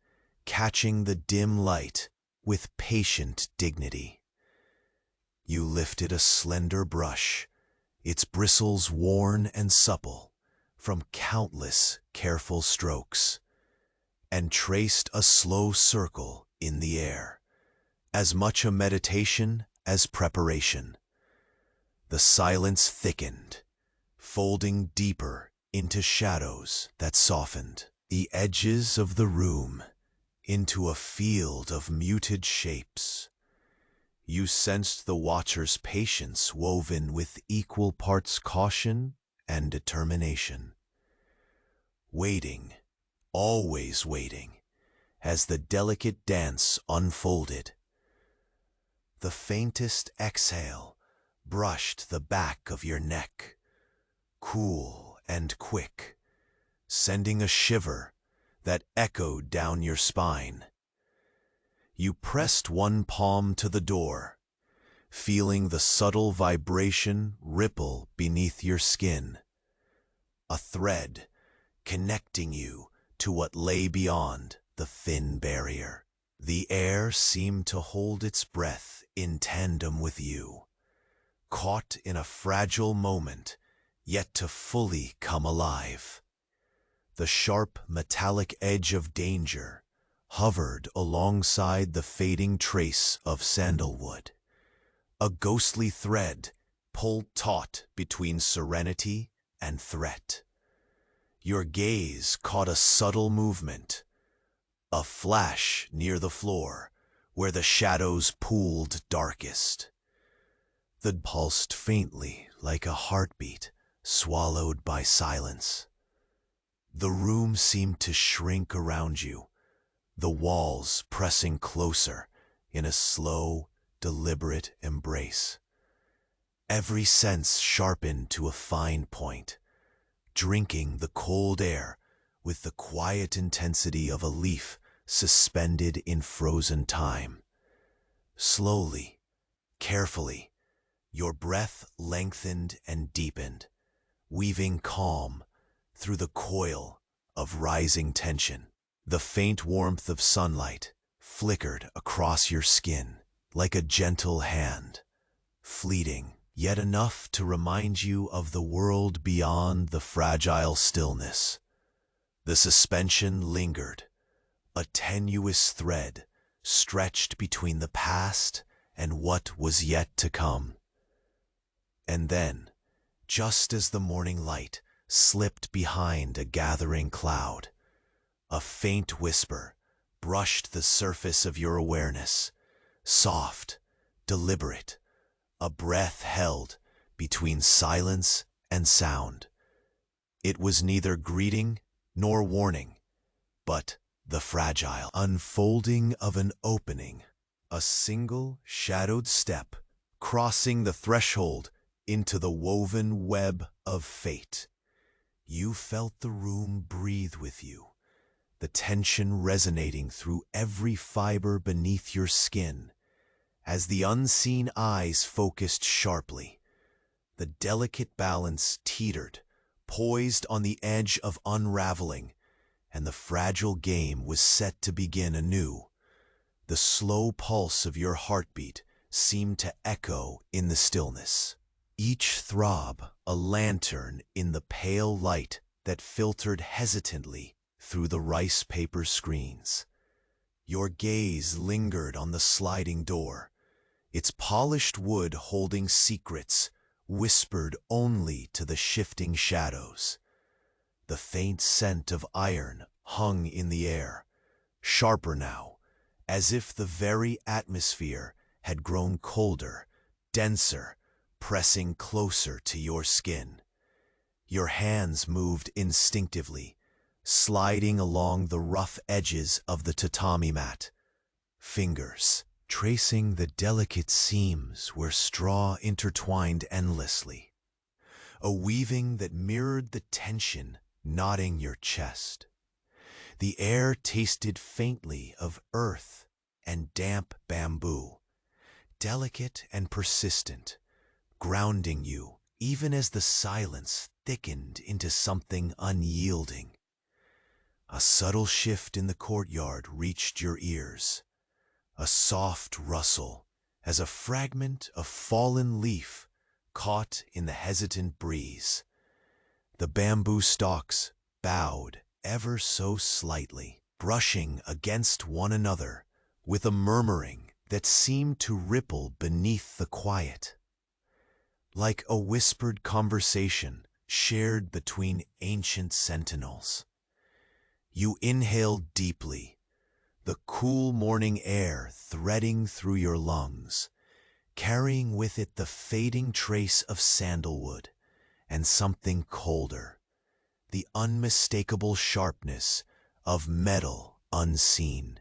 catching the dim light with patient dignity. You lifted a slender brush, its bristles worn and supple from countless careful strokes, and traced a slow circle in the air, as much a meditation as preparation. The silence thickened, folding deeper into shadows that softened the edges of the room into a field of muted shapes. You sensed the watcher's patience woven with equal parts caution and determination. Waiting, always waiting, as the delicate dance unfolded. The faintest exhale brushed the back of your neck, cool and quick, sending a shiver that echoed down your spine. You pressed one palm to the door, feeling the subtle vibration ripple beneath your skin, a thread connecting you to what lay beyond the thin barrier. The air seemed to hold its breath in tandem with you, caught in a fragile moment, yet to fully come alive. The sharp metallic edge of danger hovered alongside the fading trace of sandalwood, a ghostly thread pulled taut between serenity and threat. Your gaze caught a subtle movement, a flash near the floor where the shadows pooled darkest. The pulsed faintly like a heartbeat swallowed by silence. The room seemed to shrink around you, the walls pressing closer in a slow, deliberate embrace. Every sense sharpened to a fine point, drinking the cold air with the quiet intensity of a leaf suspended in frozen time. Slowly, carefully, your breath lengthened and deepened, weaving calm through the coil of rising tension. The faint warmth of sunlight flickered across your skin like a gentle hand, fleeting, yet enough to remind you of the world beyond the fragile stillness. The suspension lingered, a tenuous thread stretched between the past and what was yet to come. And then, just as the morning light slipped behind a gathering cloud, a faint whisper brushed the surface of your awareness, soft, deliberate, a breath held between silence and sound. It was neither greeting nor warning, but the fragile unfolding of an opening, a single shadowed step crossing the threshold into the woven web of fate. You felt the room breathe with you, the tension resonating through every fiber beneath your skin. As the unseen eyes focused sharply, the delicate balance teetered, poised on the edge of unraveling, and the fragile game was set to begin anew. The slow pulse of your heartbeat seemed to echo in the stillness, each throb a lantern in the pale light that filtered hesitantly through the rice paper screens. Your gaze lingered on the sliding door, its polished wood holding secrets whispered only to the shifting shadows. The faint scent of iron hung in the air, sharper now, as if the very atmosphere had grown colder, denser, pressing closer to your skin. Your hands moved instinctively, sliding along the rough edges of the tatami mat, fingers tracing the delicate seams where straw intertwined endlessly, a weaving that mirrored the tension knotting your chest. The air tasted faintly of earth and damp bamboo, delicate and persistent, grounding you even as the silence thickened into something unyielding. A subtle shift in the courtyard reached your ears, a soft rustle as a fragment of fallen leaf caught in the hesitant breeze. The bamboo stalks bowed ever so slightly, brushing against one another with a murmuring that seemed to ripple beneath the quiet, like a whispered conversation shared between ancient sentinels. You inhaled deeply, the cool morning air threading through your lungs, carrying with it the fading trace of sandalwood and something colder, the unmistakable sharpness of metal unseen.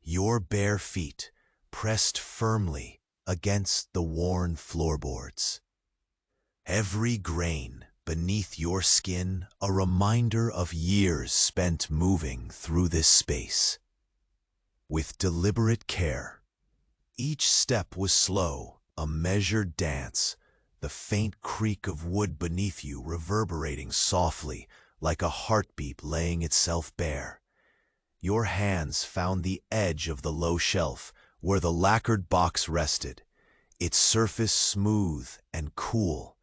Your bare feet pressed firmly against the worn floorboards, every grain beneath your skin a reminder of years spent moving through this space. With deliberate care, each step was slow, a measured dance, the faint creak of wood beneath you reverberating softly like a heartbeat laying itself bare. Your hands found the edge of the low shelf where the lacquered box rested, its surface smooth and cool,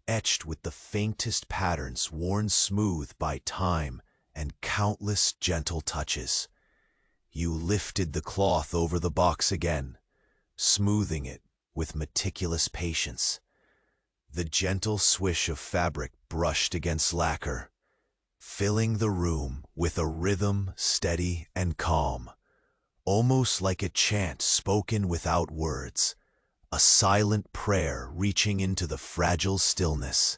etched with the faintest patterns worn smooth by time and countless gentle touches. You lifted the cloth over the box again, smoothing it with meticulous patience. The gentle swish of fabric brushed against lacquer, filling the room with a rhythm steady and calm, almost like a chant spoken without words, a silent prayer reaching into the fragile stillness.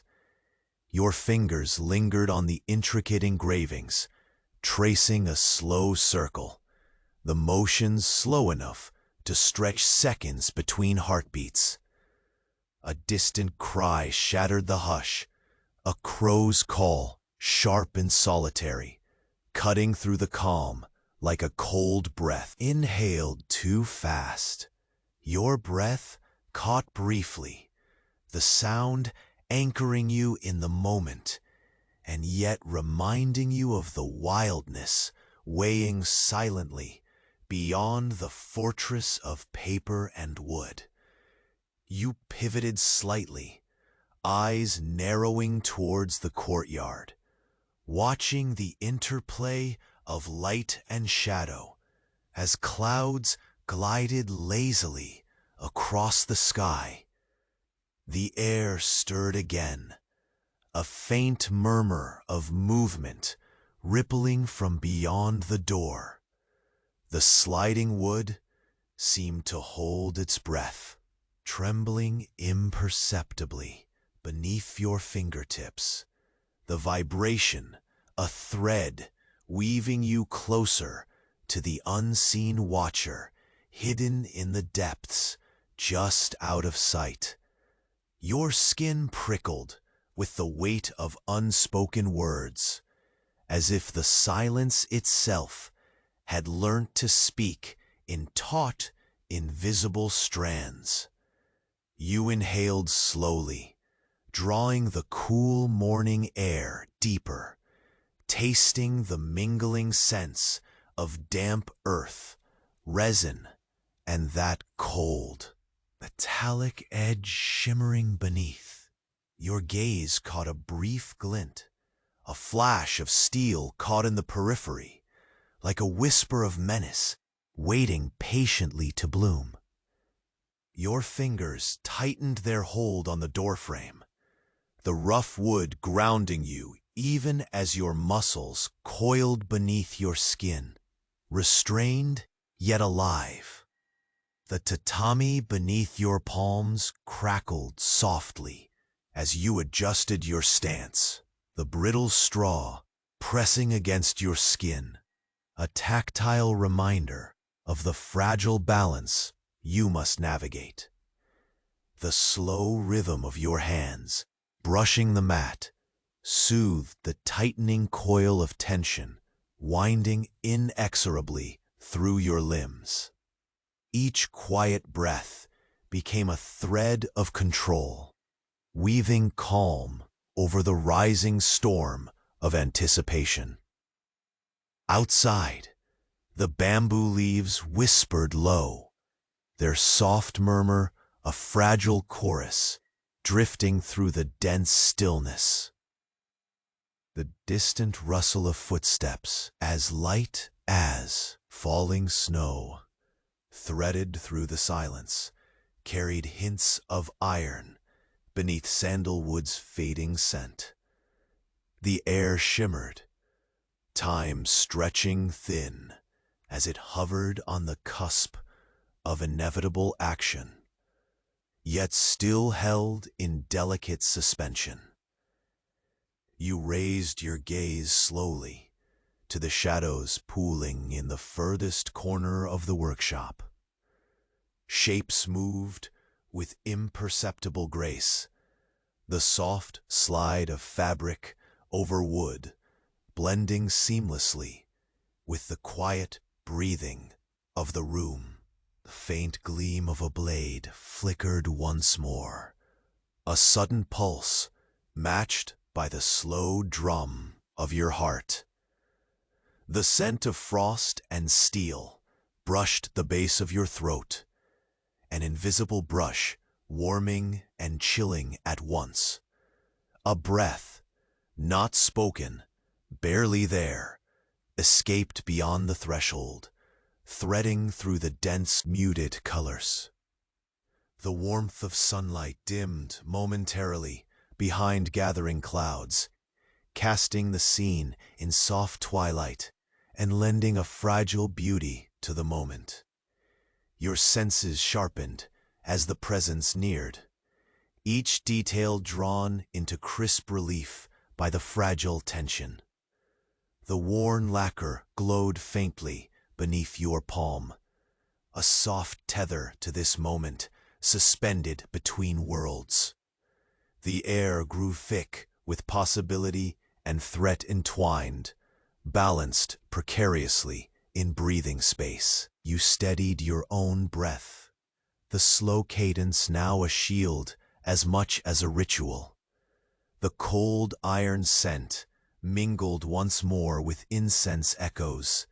Your fingers lingered on the intricate engravings, tracing a slow circle, the motions slow enough to stretch seconds between heartbeats. A distant cry shattered the hush, a crow's call, sharp and solitary, cutting through the calm like a cold breath inhaled too fast. Your breath caught briefly, the sound anchoring you in the moment, and yet reminding you of the wildness weighing silently beyond the fortress of paper and wood. You pivoted slightly, eyes narrowing towards the courtyard, watching the interplay of light and shadow as clouds glided lazily across the sky. The air stirred again, a faint murmur of movement rippling from beyond the door. The sliding wood seemed to hold its breath, trembling imperceptibly beneath your fingertips, the vibration a thread weaving you closer to the unseen watcher hidden in the depths just out of sight. Your skin prickled with the weight of unspoken words, as if the silence itself had learnt to speak in taut, invisible strands. You inhaled slowly, drawing the cool morning air deeper, tasting the mingling scents of damp earth, resin, and that cold, metallic edge shimmering beneath. Your gaze caught a brief glint, a flash of steel caught in the periphery, like a whisper of menace waiting patiently to bloom. Your fingers tightened their hold on the doorframe, the rough wood grounding you even as your muscles coiled beneath your skin, restrained yet alive. The tatami beneath your palms crackled softly as you adjusted your stance, the brittle straw pressing against your skin, a tactile reminder of the fragile balance you must navigate. The slow rhythm of your hands brushing the mat soothed the tightening coil of tension winding inexorably through your limbs. Each quiet breath became a thread of control, weaving calm over the rising storm of anticipation. Outside, the bamboo leaves whispered low, their soft murmur a fragile chorus drifting through the dense stillness. The distant rustle of footsteps, as light as falling snow, threaded through the silence, carried hints of iron beneath sandalwood's fading scent. The air shimmered, time stretching thin as it hovered on the cusp of inevitable action, yet still held in delicate suspension. You raised your gaze slowly to the shadows pooling in the furthest corner of the workshop. Shapes moved with imperceptible grace, the soft slide of fabric over wood blending seamlessly with the quiet breathing of the room. The faint gleam of a blade flickered once more, a sudden pulse matched by the slow drum of your heart. The scent of frost and steel brushed the base of your throat, an invisible brush warming and chilling at once. A breath, not spoken, barely there, escaped beyond the threshold, threading through the dense, muted colors. The warmth of sunlight dimmed momentarily behind gathering clouds, casting the scene in soft twilight and lending a fragile beauty to the moment. Your senses sharpened as the presence neared, each detail drawn into crisp relief by the fragile tension. The worn lacquer glowed faintly beneath your palm, a soft tether to this moment suspended between worlds. The air grew thick with possibility and threat entwined, balanced precariously in breathing space. You steadied your own breath, the slow cadence now a shield as much as a ritual. The cold iron scent mingled once more with incense echoes,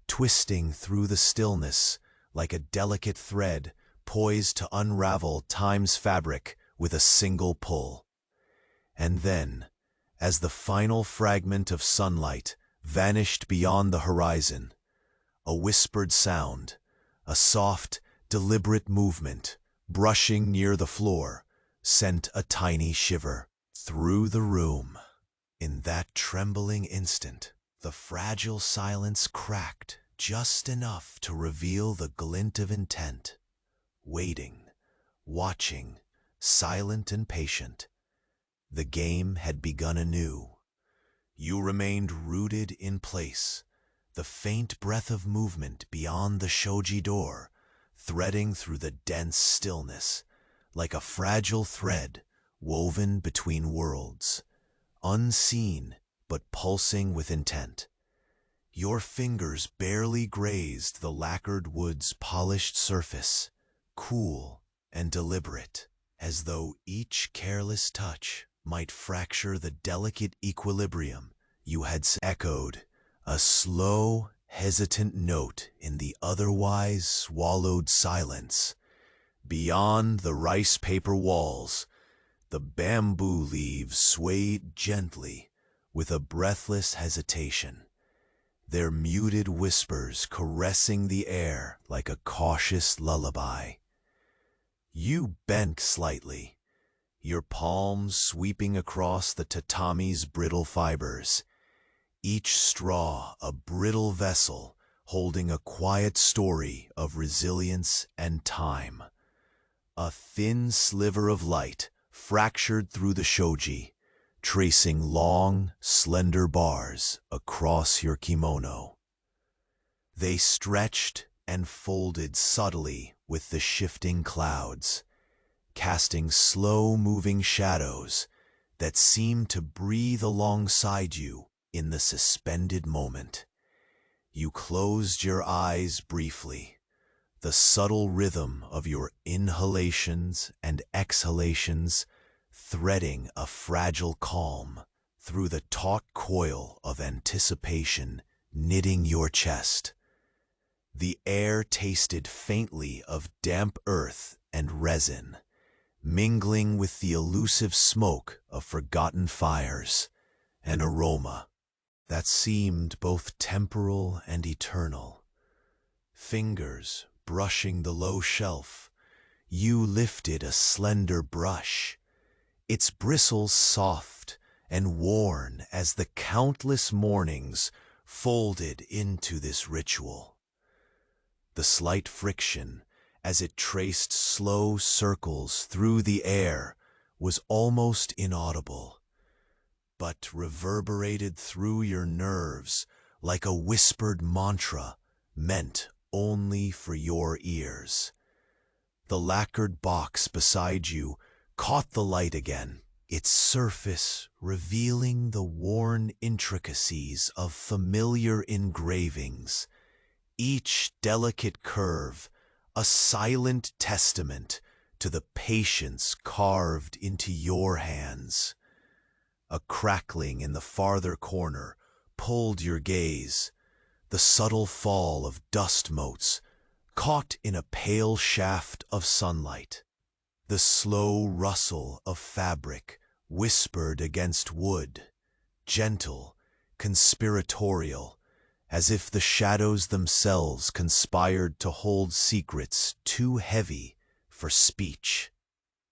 twisting through the stillness like a delicate thread poised to unravel time's fabric with a single pull. And then, as the final fragment of sunlight vanished beyond the horizon, a whispered sound, a soft, deliberate movement, brushing near the floor, sent a tiny shiver through the room. In that trembling instant, the fragile silence cracked just enough to reveal the glint of intent. Waiting, watching, silent and patient, the game had begun anew. You remained rooted in place, the faint breath of movement beyond the shoji door, threading through the dense stillness, like a fragile thread woven between worlds, unseen but pulsing with intent. Your fingers barely grazed the lacquered wood's polished surface, cool and deliberate, as though each careless touch might fracture the delicate equilibrium you had echoed, a slow, hesitant note in the otherwise swallowed silence. Beyond the rice paper walls, the bamboo leaves swayed gently with a breathless hesitation, their muted whispers caressing the air like a cautious lullaby. You bent slightly, your palms sweeping across the tatami's brittle fibers, each straw a brittle vessel holding a quiet story of resilience and time. A thin sliver of light fractured through the shoji, tracing long, slender bars across your kimono. They stretched and folded subtly with the shifting clouds, casting slow-moving shadows that seemed to breathe alongside you in the suspended moment. You closed your eyes briefly, the subtle rhythm of your inhalations and exhalations threading a fragile calm through the taut coil of anticipation knitting your chest. The air tasted faintly of damp earth and resin, mingling with the elusive smoke of forgotten fires, an aroma that seemed both temporal and eternal. Fingers brushing the low shelf, you lifted a slender brush, its bristles soft and worn as the countless mornings folded into this ritual. The slight friction, as it traced slow circles through the air, was almost inaudible, but reverberated through your nerves like a whispered mantra meant only for your ears. The lacquered box beside you caught the light again, its surface revealing the worn intricacies of familiar engravings, each delicate curve a silent testament to the patience carved into your hands. A crackling in the farther corner pulled your gaze, the subtle fall of dust motes caught in a pale shaft of sunlight. The slow rustle of fabric whispered against wood, gentle, conspiratorial, as if the shadows themselves conspired to hold secrets too heavy for speech.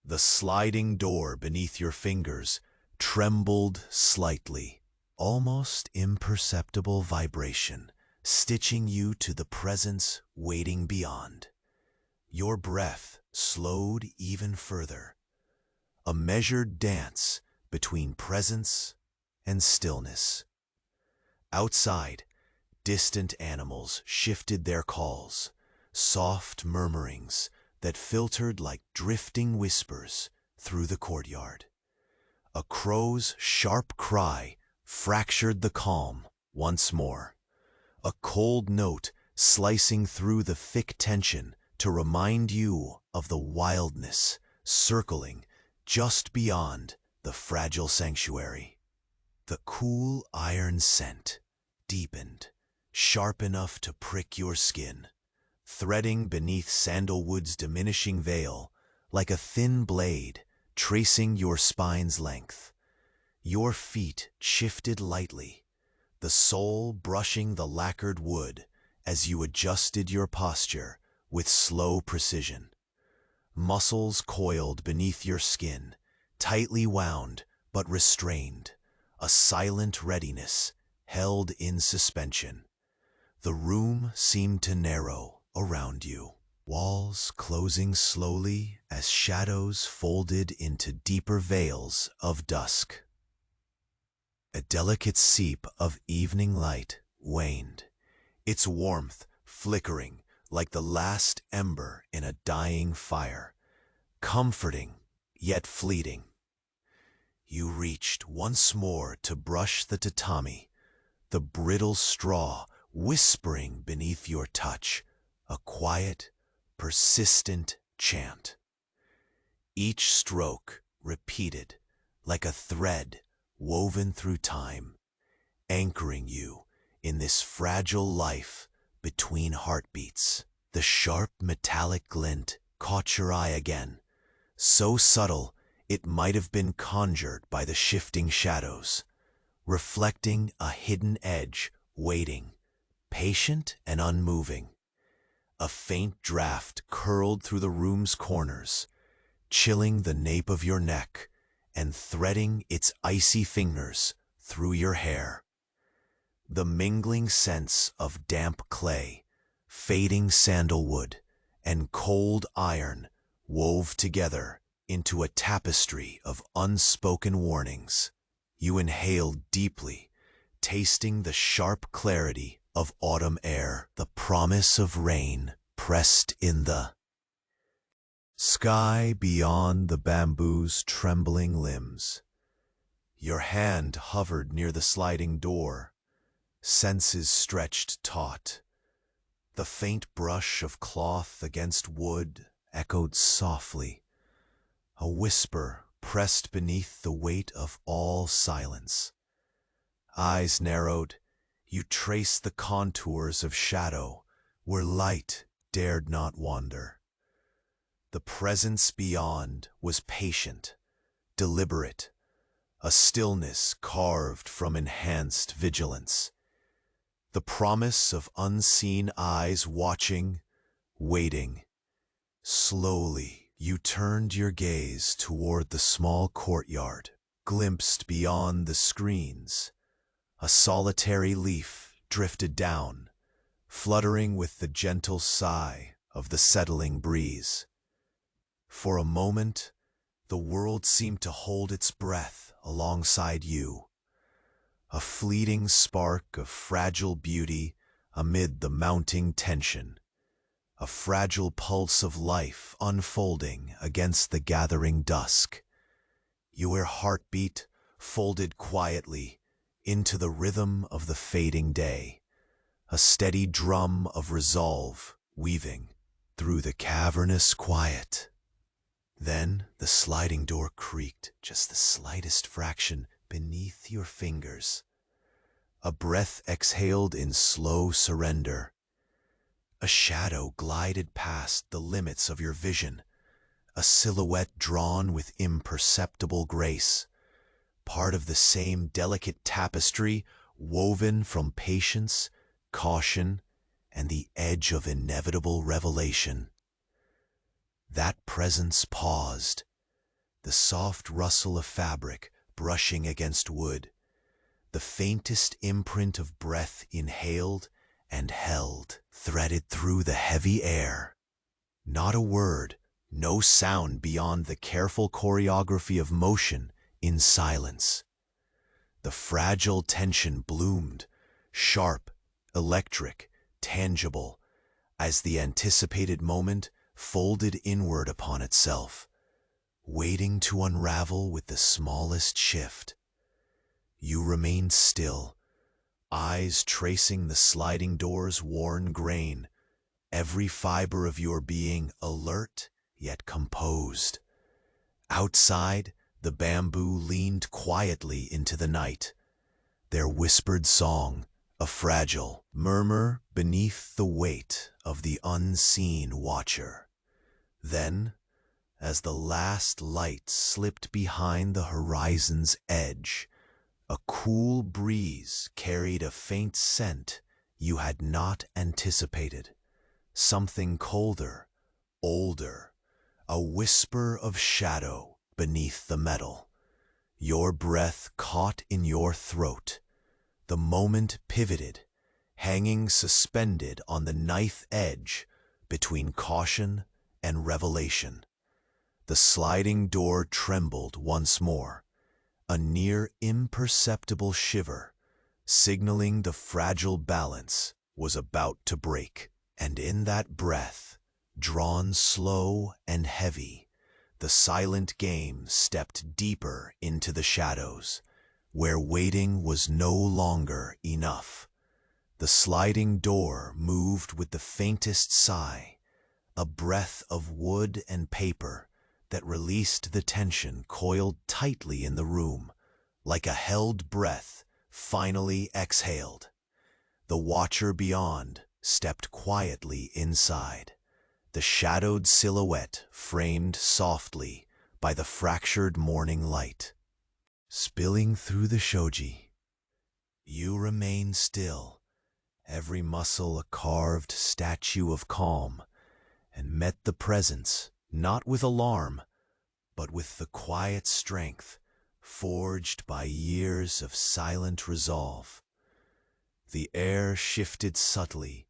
The sliding door beneath your fingers trembled slightly, almost imperceptible vibration, stitching you to the presence waiting beyond. Your breath slowed even further, a measured dance between presence and stillness. Outside, distant animals shifted their calls, soft murmurings that filtered like drifting whispers through the courtyard. A crow's sharp cry fractured the calm once more, a cold note slicing through the thick tension to remind you of the wildness circling just beyond the fragile sanctuary. The cool iron scent deepened, sharp enough to prick your skin, threading beneath sandalwood's diminishing veil, like a thin blade, tracing your spine's length. Your feet shifted lightly, the sole brushing the lacquered wood as you adjusted your posture with slow precision. Muscles coiled beneath your skin, tightly wound but restrained, a silent readiness held in suspension. The room seemed to narrow around you, walls closing slowly as shadows folded into deeper veils of dusk. A delicate seep of evening light waned, its warmth flickering like the last ember in a dying fire, comforting yet fleeting. You reached once more to brush the tatami, the brittle straw whispering beneath your touch, a quiet, persistent chant. Each stroke repeated like a thread woven through time, anchoring you in this fragile life between heartbeats. The sharp metallic glint caught your eye again, so subtle it might have been conjured by the shifting shadows, reflecting a hidden edge waiting, patient and unmoving. A faint draft curled through the room's corners, chilling the nape of your neck and threading its icy fingers through your hair. The mingling scents of damp clay, fading sandalwood, and cold iron wove together into a tapestry of unspoken warnings. You inhaled deeply, tasting the sharp clarity of autumn air, the promise of rain pressed in the sky beyond the bamboo's trembling limbs. Your hand hovered near the sliding door, senses stretched taut. The faint brush of cloth against wood echoed softly, a whisper pressed beneath the weight of all silence. Eyes narrowed, you traced the contours of shadow where light dared not wander. The presence beyond was patient, deliberate, a stillness carved from enhanced vigilance. The promise of unseen eyes watching, waiting. Slowly, you turned your gaze toward the small courtyard, glimpsed beyond the screens. A solitary leaf drifted down, fluttering with the gentle sigh of the settling breeze. For a moment, the world seemed to hold its breath alongside you, a fleeting spark of fragile beauty amid the mounting tension, a fragile pulse of life unfolding against the gathering dusk. Your heartbeat folded quietly into the rhythm of the fading day, a steady drum of resolve weaving through the cavernous quiet. Then the sliding door creaked just the slightest fraction beneath your fingers. A breath exhaled in slow surrender. A shadow glided past the limits of your vision, a silhouette drawn with imperceptible grace, part of the same delicate tapestry woven from patience, caution, and the edge of inevitable revelation. That presence paused, the soft rustle of fabric brushing against wood, the faintest imprint of breath inhaled and held, threaded through the heavy air. Not a word, no sound beyond the careful choreography of motion in silence. The fragile tension bloomed, sharp, electric, tangible, as the anticipated moment folded inward upon itself, waiting to unravel with the smallest shift. You remained still, eyes tracing the sliding door's worn grain, every fiber of your being alert yet composed. Outside, the bamboo leaned quietly into the night, their whispered song a fragile murmur beneath the weight of the unseen watcher. Then, as the last light slipped behind the horizon's edge, a cool breeze carried a faint scent you had not anticipated. Something colder, older, a whisper of shadow beneath the metal. Your breath caught in your throat. The moment pivoted, hanging suspended on the knife edge between caution and revelation. The sliding door trembled once more, a near imperceptible shiver, signaling the fragile balance was about to break. And in that breath, drawn slow and heavy, the silent game stepped deeper into the shadows, where waiting was no longer enough. The sliding door moved with the faintest sigh, a breath of wood and paper that released the tension coiled tightly in the room, like a held breath finally exhaled. The watcher beyond stepped quietly inside, the shadowed silhouette framed softly by the fractured morning light. Spilling through the shoji, you remained still, every muscle a carved statue of calm, and met the presence not with alarm, but with the quiet strength forged by years of silent resolve. The air shifted subtly,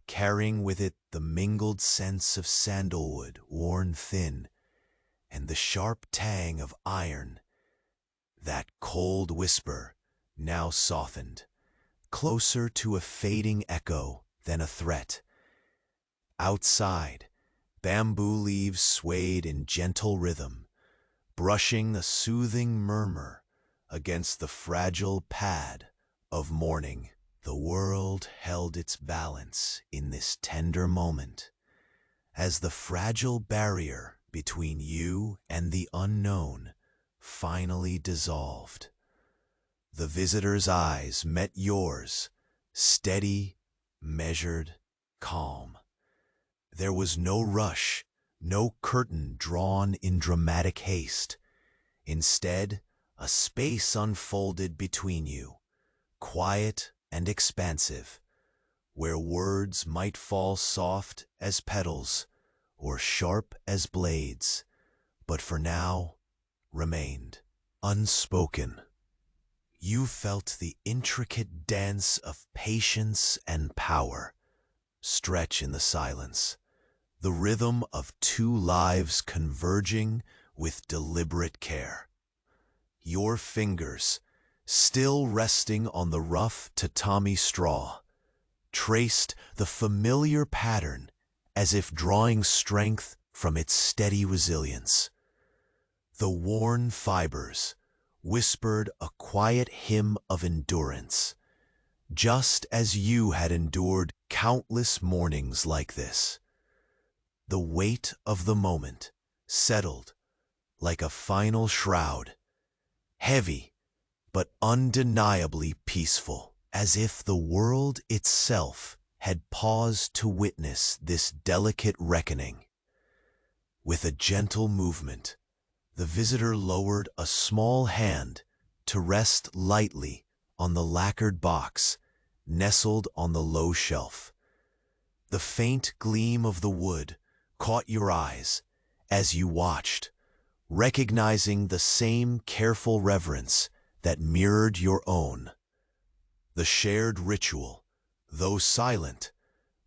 carrying with it the mingled scents of sandalwood worn thin, and the sharp tang of iron. That cold whisper now softened, closer to a fading echo than a threat. Outside, bamboo leaves swayed in gentle rhythm, brushing a soothing murmur against the fragile pad of morning. The world held its balance in this tender moment, as the fragile barrier between you and the unknown finally dissolved. The visitor's eyes met yours, steady, measured, calm. There was no rush, no curtain drawn in dramatic haste. Instead, a space unfolded between you, quiet and expansive, where words might fall soft as petals or sharp as blades, but for now remained unspoken. You felt the intricate dance of patience and power stretch in the silence, the rhythm of two lives converging with deliberate care. Your fingers, still resting on the rough tatami straw, traced the familiar pattern as if drawing strength from its steady resilience. The worn fibers whispered a quiet hymn of endurance, just as you had endured countless mornings like this. The weight of the moment settled like a final shroud, heavy but undeniably peaceful, as if the world itself had paused to witness this delicate reckoning. With a gentle movement, the visitor lowered a small hand to rest lightly on the lacquered box nestled on the low shelf. The faint gleam of the wood caught your eyes as you watched, recognizing the same careful reverence that mirrored your own. The shared ritual, though silent,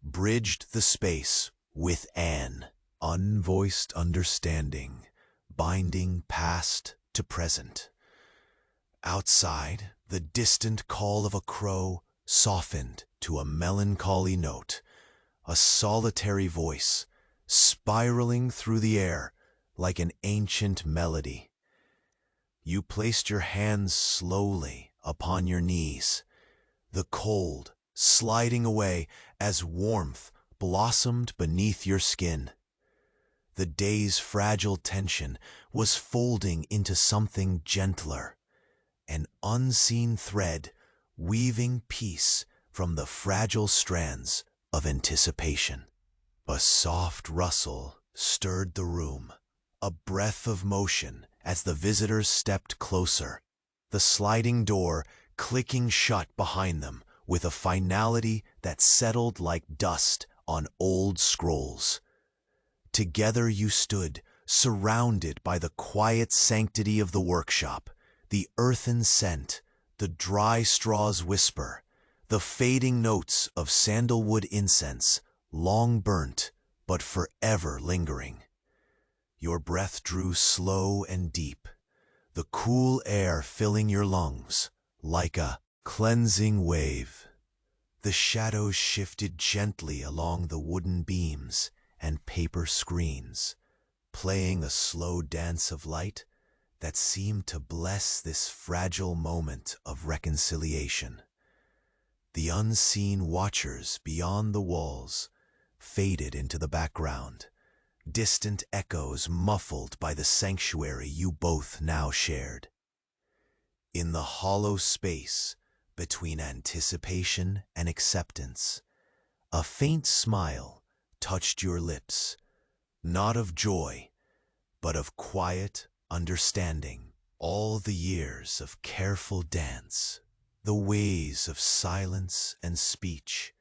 bridged the space with an unvoiced understanding, binding past to present. Outside, the distant call of a crow softened to a melancholy note, a solitary voice spiraling through the air like an ancient melody. You placed your hands slowly upon your knees, the cold sliding away as warmth blossomed beneath your skin. The day's fragile tension was folding into something gentler, an unseen thread weaving peace from the fragile strands of anticipation. A soft rustle stirred the room, a breath of motion as the visitors stepped closer, the sliding door clicking shut behind them with a finality that settled like dust on old scrolls. Together you stood, surrounded by the quiet sanctity of the workshop, the earthen scent, the dry straw's whisper, the fading notes of sandalwood incense, long burnt but forever lingering. Your breath drew slow and deep, the cool air filling your lungs like a cleansing wave. The shadows shifted gently along the wooden beams and paper screens, playing a slow dance of light that seemed to bless this fragile moment of reconciliation. The unseen watchers beyond the walls faded into the background, distant echoes muffled by the sanctuary you both now shared. In the hollow space between anticipation and acceptance, a faint smile touched your lips, not of joy, but of quiet understanding. All the years of careful dance, the ways of silence and speech,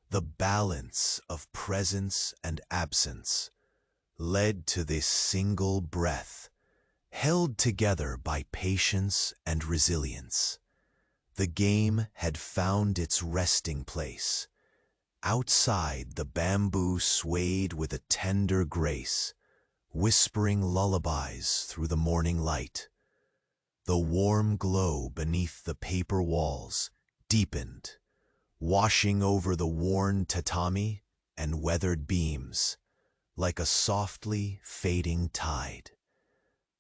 the balance of presence and absence, led to this single breath, held together by patience and resilience. The game had found its resting place. Outside, the bamboo swayed with a tender grace, whispering lullabies through the morning light. The warm glow beneath the paper walls deepened, washing over the worn tatami and weathered beams like a softly fading tide.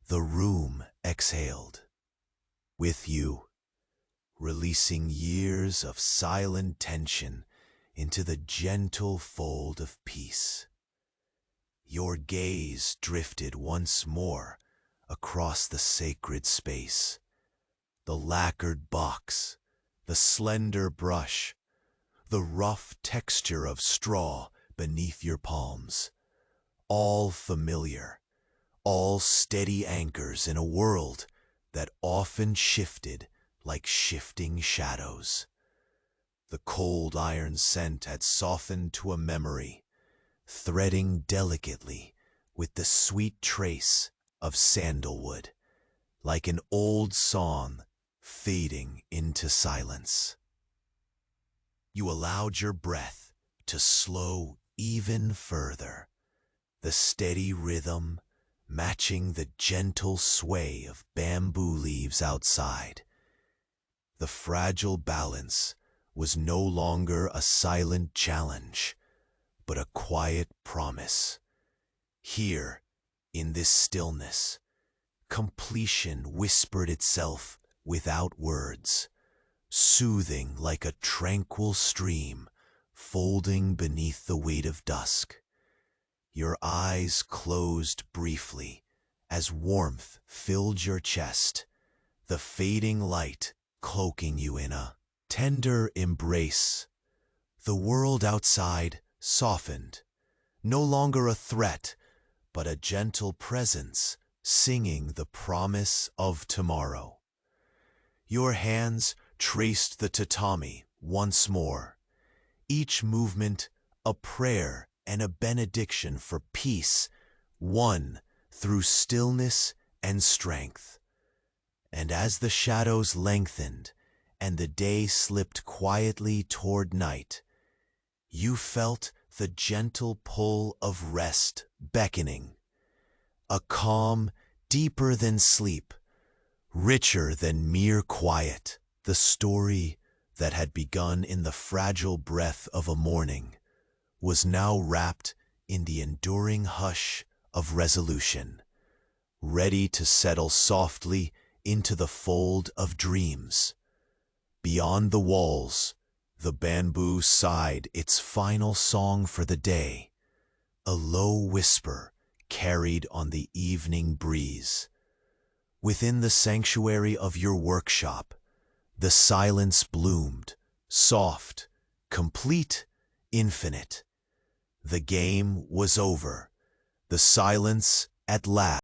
The room exhaled with you, releasing years of silent tension into the gentle fold of peace. Your gaze drifted once more across the sacred space. The lacquered box, the slender brush, the rough texture of straw beneath your palms, all familiar, all steady anchors in a world that often shifted like shifting shadows. The cold iron scent had softened to a memory, threading delicately with the sweet trace of sandalwood, like an old song fading into silence. You allowed your breath to slow even further, the steady rhythm matching the gentle sway of bamboo leaves outside. The fragile balance was no longer a silent challenge, but a quiet promise. Here, in this stillness, completion whispered itself without words, soothing like a tranquil stream folding beneath the weight of dusk. Your eyes closed briefly as warmth filled your chest, the fading light cloaking you in a tender embrace. The world outside softened, no longer a threat, but a gentle presence singing the promise of tomorrow. Your hands traced the tatami once more, each movement a prayer and a benediction for peace won through stillness and strength. And as the shadows lengthened and the day slipped quietly toward night, you felt the gentle pull of rest beckoning, a calm deeper than sleep, richer than mere quiet. The story that had begun in the fragile breath of a morning was now wrapped in the enduring hush of resolution, ready to settle softly into the fold of dreams. Beyond the walls, the bamboo sighed its final song for the day, a low whisper carried on the evening breeze. Within the sanctuary of your workshop, the silence bloomed, soft, complete, infinite. The game was over. The silence, at last,